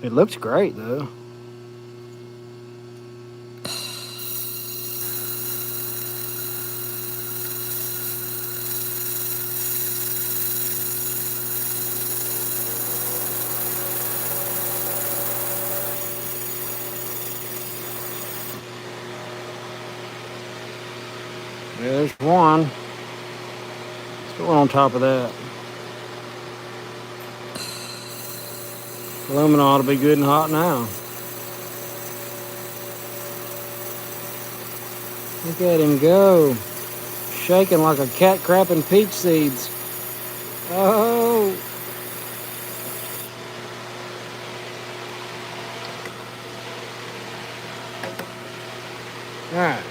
It looks great though. Yeah, there's one. Let's put one on top of that. Aluminum ought to be good and hot now. Look at him go. Shaking like a cat crapping peach seeds. Oh. All right.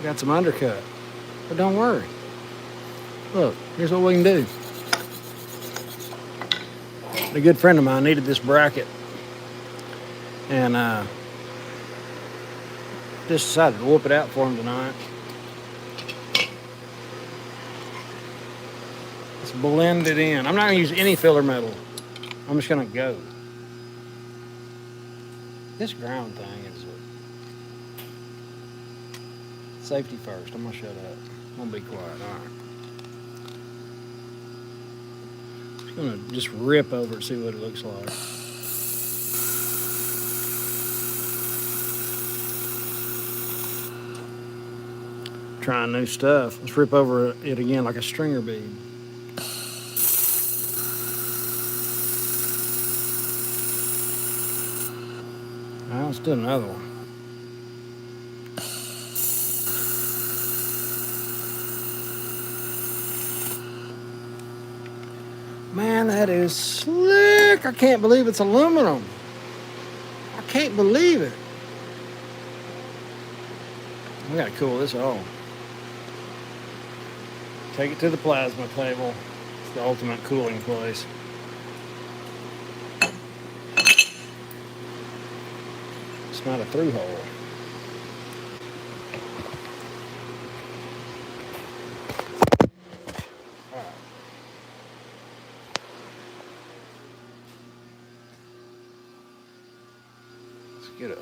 Got some undercut, but don't worry. Look, here's what we can do. A good friend of mine needed this bracket, and just decided to whoop it out for him tonight. Let's blend it in. I'm not gonna use any filler metal. I'm just gonna go. This ground thing is safety first. I'm gonna shut up. I'm gonna be quiet. All right. Just gonna just rip over it, see what it looks like. Trying new stuff. Let's rip over it again like a stringer bead. All right, let's do another one. Man, that is slick. I can't believe it's aluminum. I can't believe it. We gotta cool this off. Take it to the plasma table. It's the ultimate cooling place. It's not a through hole. Get a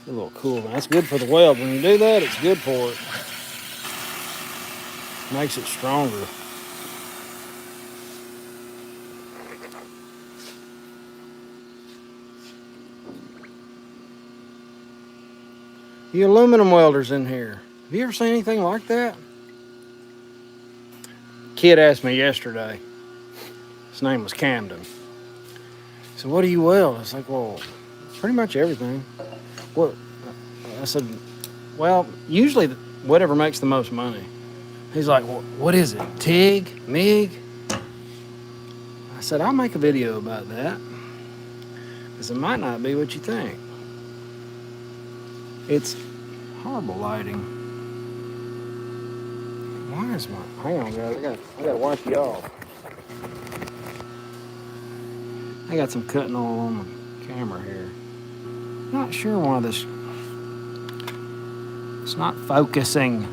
A little cool. That's good for the weld. When you do that, it's good for it. Makes it stronger. The aluminum welders in here. Have you ever seen anything like that? Kid asked me yesterday. His name was Camden. He said, "What do you weld?" I was like, "Well, pretty much everything." What? I said, "Well, usually whatever makes the most money." He's like, "Well, what is it? TIG? MIG?" I said, "I'll make a video about that, because it might not be what you think." It's horrible lighting. Why is my... Hang on, guys. I gotta wipe you off. I got some cutting oil on the camera here. Not sure why this... It's not focusing.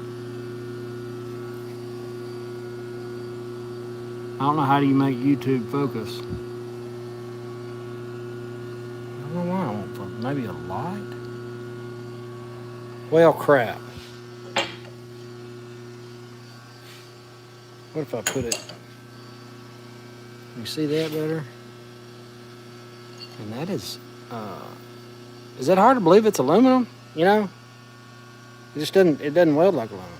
I don't know how do you make YouTube focus. I don't know why I won't focus. Maybe a light? Well, crap. What if I put it... You see that better? And that is that hard to believe it's aluminum? You know? It doesn't weld like aluminum.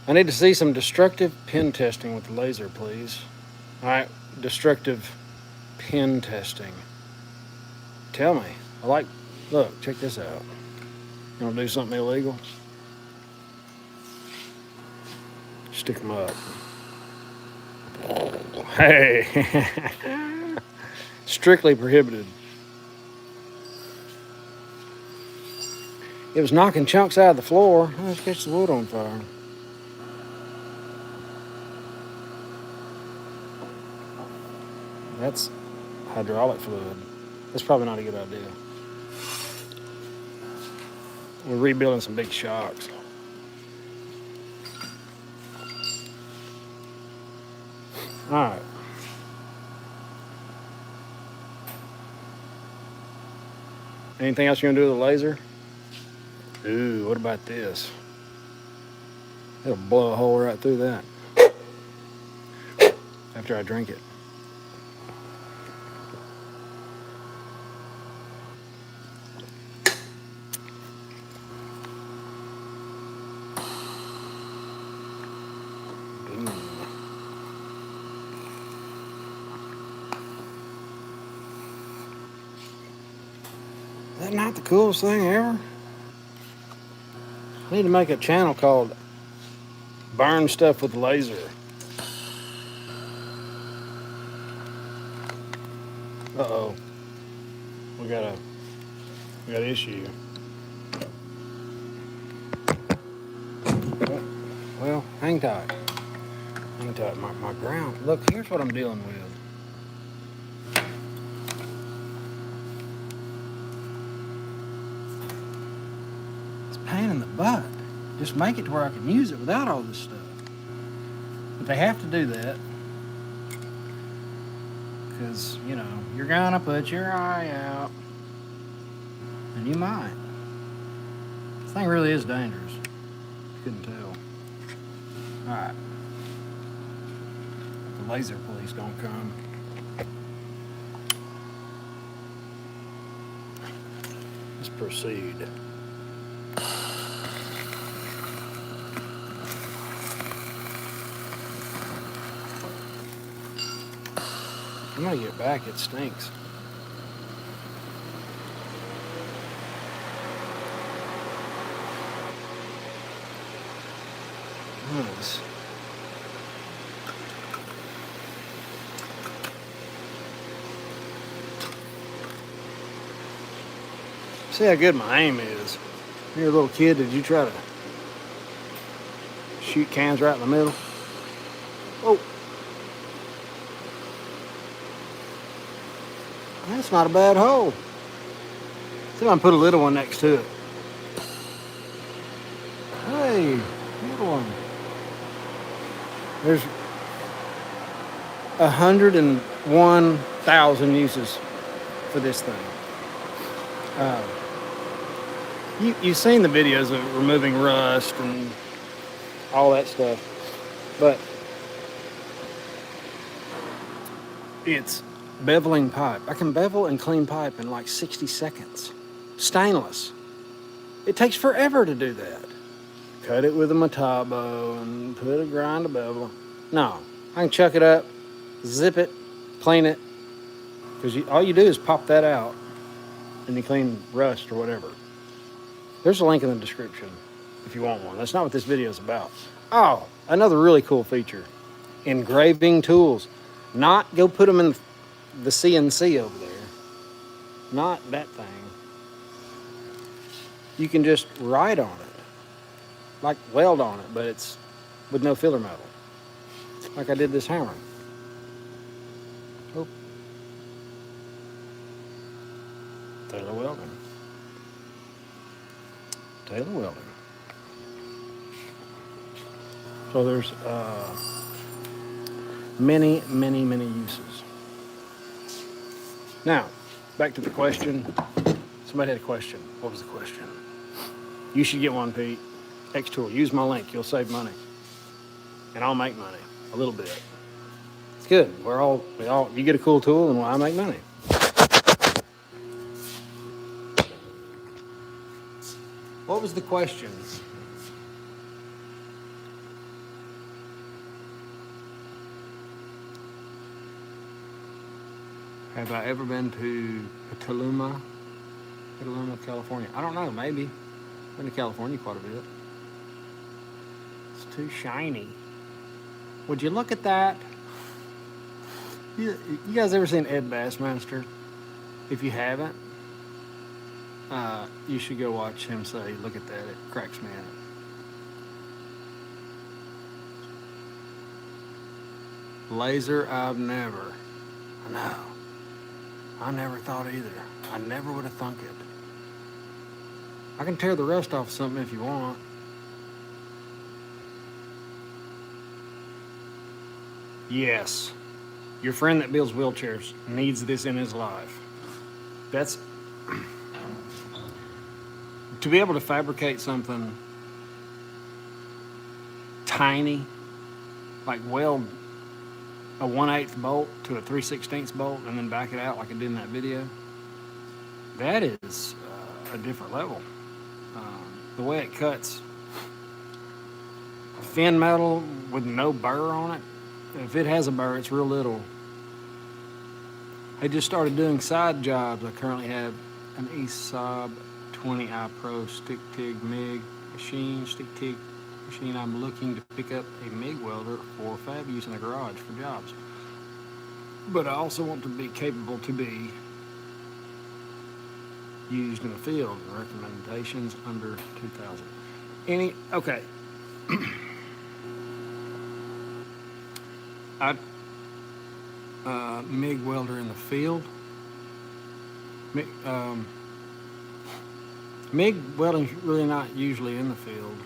I need to see some destructive pin testing with the laser, please. All right, destructive pin testing. Tell me. Look, check this out. You want to do something illegal? Stick them up. Hey. Strictly prohibited. It was knocking chunks out of the floor. Let's catch the wood on fire. That's hydraulic fluid. That's probably not a good idea. We're rebuilding some big shocks. All right. Anything else you're gonna do with the laser? Ooh, what about this? It'll blow a hole right through that after I drink it. Is that not the coolest thing ever? I need to make a channel called Burn Stuff with Laser. Uh-oh. We got an issue. Well, hang tight. Hang tight. My ground. Look, here's what I'm dealing with. Pain in the butt. Just make it to where I can use it without all this stuff. But they have to do that because, you know, you're gonna put your eye out, and you might. This thing really is dangerous. You couldn't tell. All right. The laser police don't come. Let's proceed. I'm gonna get back, it stinks. Nice. See how good my aim is. You're a little kid, did you try to shoot cans right in the middle? Oh. That's not a bad hole. See if I can put a little one next to it. Hey, little one. There's 101,000 uses for this thing. You've seen the videos of removing rust and all that stuff, but it's beveling pipe. I can bevel and clean pipe in like 60 seconds. Stainless. It takes forever to do that. Cut it with a Metabo and put a grind of bevel. No, I can chuck it up, zip it, clean it, because all you do is pop that out and you clean rust or whatever. There's a link in the description if you want one. That's not what this video is about. Oh, another really cool feature. Engraving tools. Not go put them in the CNC over there. Not that thing. You can just write on it. Like weld on it, but it's with no filler metal. Like I did this hammer. Oh. Taylor Welding. Taylor Welding. So there's many uses. Now, back to the question. Somebody had a question. What was the question? You should get one, Pete. X-Tool. Use my link. You'll save money. And I'll make money. A little bit. It's good. You get a cool tool and I make money. What was the question? Have I ever been to Petaluma, California? I don't know, maybe. Been to California quite a bit. It's too shiny. Would you look at that? You guys ever seen Ed Bassmaster? If you haven't, you should go watch him say, look at that, it cracks me up. Laser, I've never. I know. I never thought either. I never would have thunk it. I can tear the rust off something if you want. Yes. Your friend that builds wheelchairs needs this in his life. That's... to be able to fabricate something tiny, like weld a 1/8 bolt to a 3/16 bolt and then back it out like I did in that video, that is a different level. The way it cuts thin metal with no burr on it, if it has a burr, it's real little. I just started doing side jobs. I currently have an ESAB 20i Pro stick TIG MIG machine. I'm looking to pick up a MIG welder for fab use in the garage for jobs. But I also want to be capable to be used in the field. Recommendations under 2,000. Okay. MIG welder in the field. MIG welding's really not usually in the field.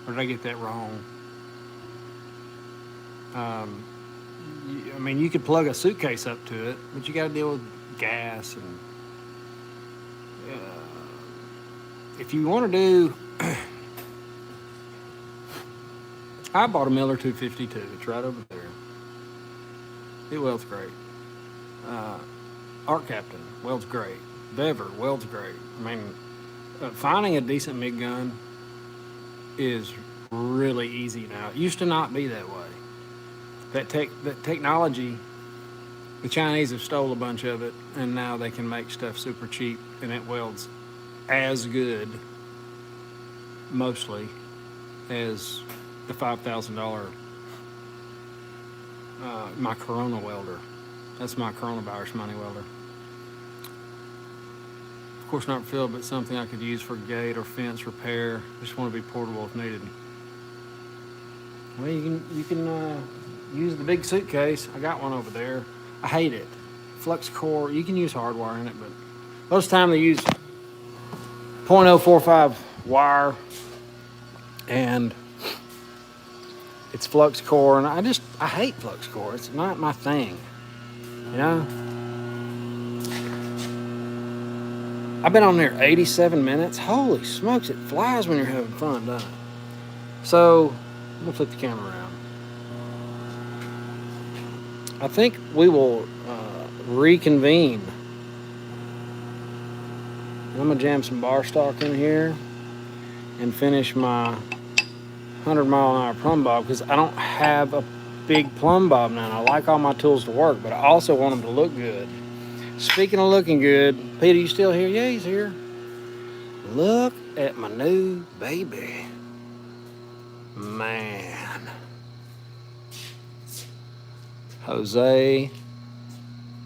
Or did I get that wrong? I mean, you could plug a suitcase up to it, but you got to deal with gas and if you want to do, I bought a Miller 252. It's right over there. It welds great. Art Captain welds great. Bever welds great. I mean, finding a decent MIG gun is really easy now. It used to not be that way. That technology, the Chinese have stole a bunch of it, and now they can make stuff super cheap, and it welds as good, mostly, as the $5,000 my Corona welder. That's my coronavirus money welder. Of course, not for field, but something I could use for gate or fence repair. Just want to be portable if needed. Well, you can use the big suitcase. I got one over there. I hate it. Flux core. You can use hardwire in it, but most of the time they use 0.045 wire, and it's flux core, and I hate flux core. It's not my thing, you know. I've been on there 87 minutes. Holy smokes, it flies when you're having fun, doesn't it? So, I'm gonna flip the camera around. I think we will reconvene. I'm gonna jam some bar stock in here and finish my 100-mile-an-hour plumb bob, because I don't have a big plumb bob now. I like all my tools to work, but I also want them to look good. Speaking of looking good, Peter, you still here? Yeah, he's here. Look at my new baby. Man. Jose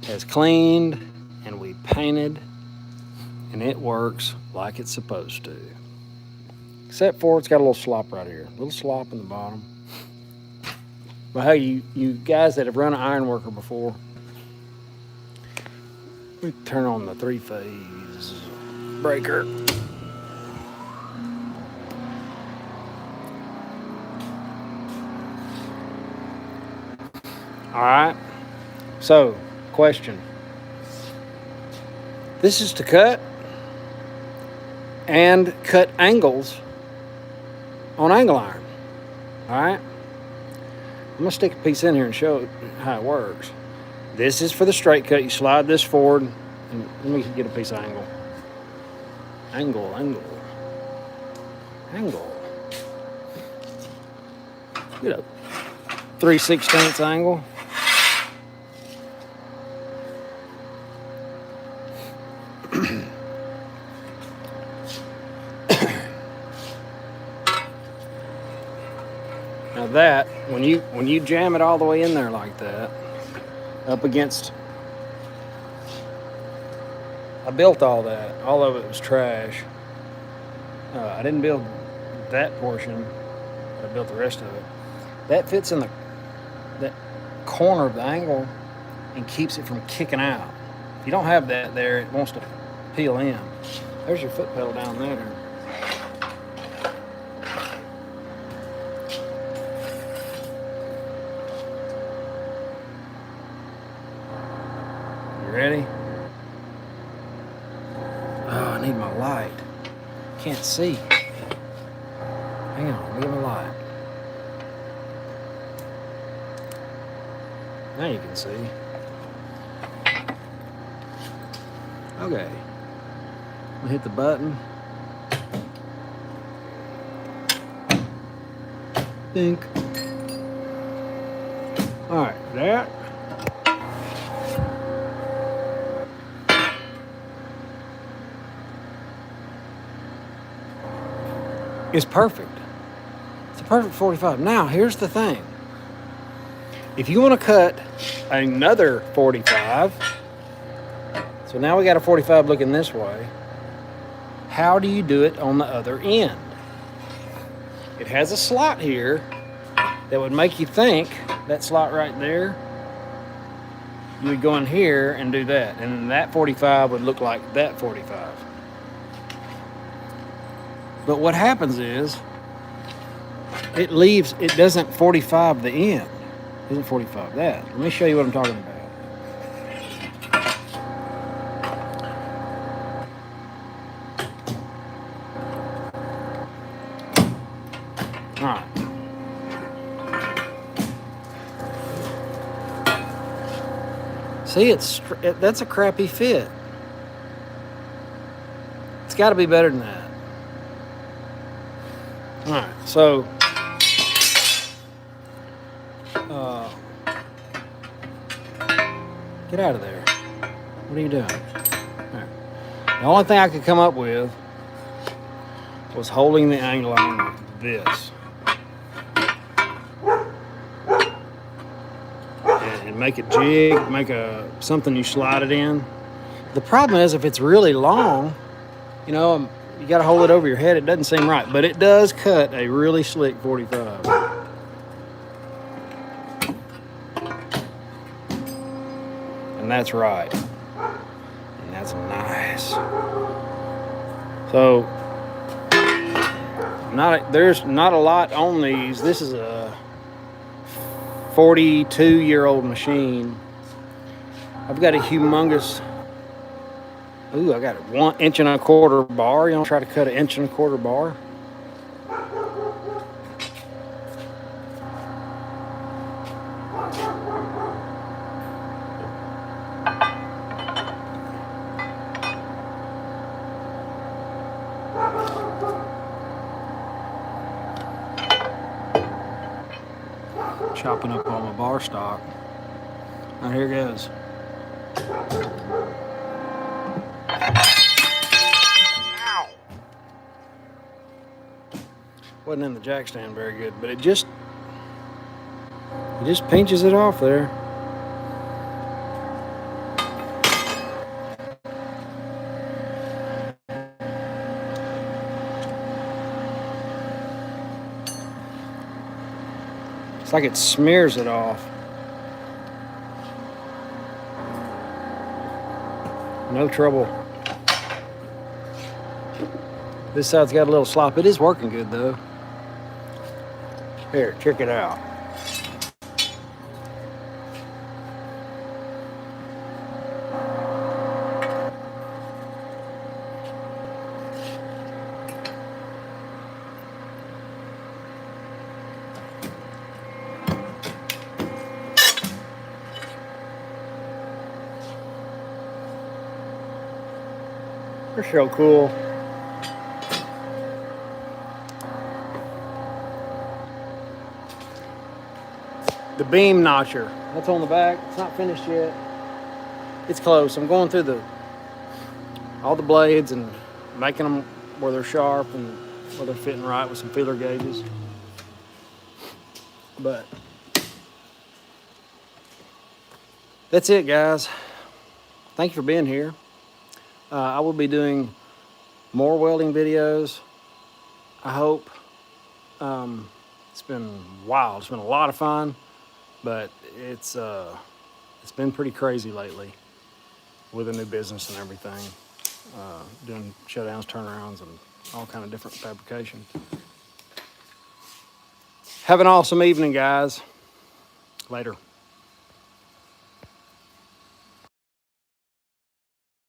has cleaned and we painted, and it works like it's supposed to. Except for it's got a little slop right here. A little slop in the bottom. But hey, you guys that have run an ironworker before, we turn on the 3-phase breaker. All right. So, question. This is to cut and cut angles on angle iron. All right. I'm gonna stick a piece in here and show how it works. This is for the straight cut. You slide this forward, and let me get a piece of angle. Angle. Get a 3/16 angle. Now that, when you jam it all the way in there like that, up against, I built all that. All of it was trash. I didn't build that portion, but I built the rest of it. That fits in that corner of the angle and keeps it from kicking out. If you don't have that there, it wants to peel in. There's your foot pedal down there. Ready? Oh, I need my light. Can't see. Hang on, look at my light. Now you can see. Okay. I'll hit the button. Think. Alright, that. Is perfect. It's a perfect 45. Now, here's the thing. If you want to cut another 45, so now we got a 45 looking this way, how do you do it on the other end? It has a slot here that would make you think, that slot right there, you would go in here and do that, and then that 45 would look like that 45. But what happens is, it doesn't 45 the end. It doesn't 45 that. Let me show you what I'm talking about. All right. See, that's a crappy fit. It's got to be better than that. All right, so get out of there. What are you doing? All right. The only thing I could come up with was holding the angle on like this and make it jig, make something you slide it in. The problem is, if it's really long, you know, you got to hold it over your head. It doesn't seem right, but it does cut a really slick 45. And that's right. And that's nice. So, there's not a lot on these. This is a 42-year-old machine. I've got a humongous Ooh, I got a 1.25 inch bar. You know, try to cut an 1.25 inch bar. Chopping up all my bar stock. Now here goes. Ow! Wasn't in the jack stand very good, but it just pinches it off there. It's like it smears it off. No trouble. This side's got a little slop. It is working good though. Here, check it out. They're so cool. The beam notcher. That's on the back. It's not finished yet. It's close. I'm going through all the blades and making them where they're sharp and where they're fitting right with some feeler gauges. But that's it, guys. Thank you for being here. I will be doing more welding videos, I hope. It's been wild. It's been a lot of fun, but it's been pretty crazy lately with a new business and everything, doing shutdowns, turnarounds, and all kind of different fabrication. Have an awesome evening, guys. Later.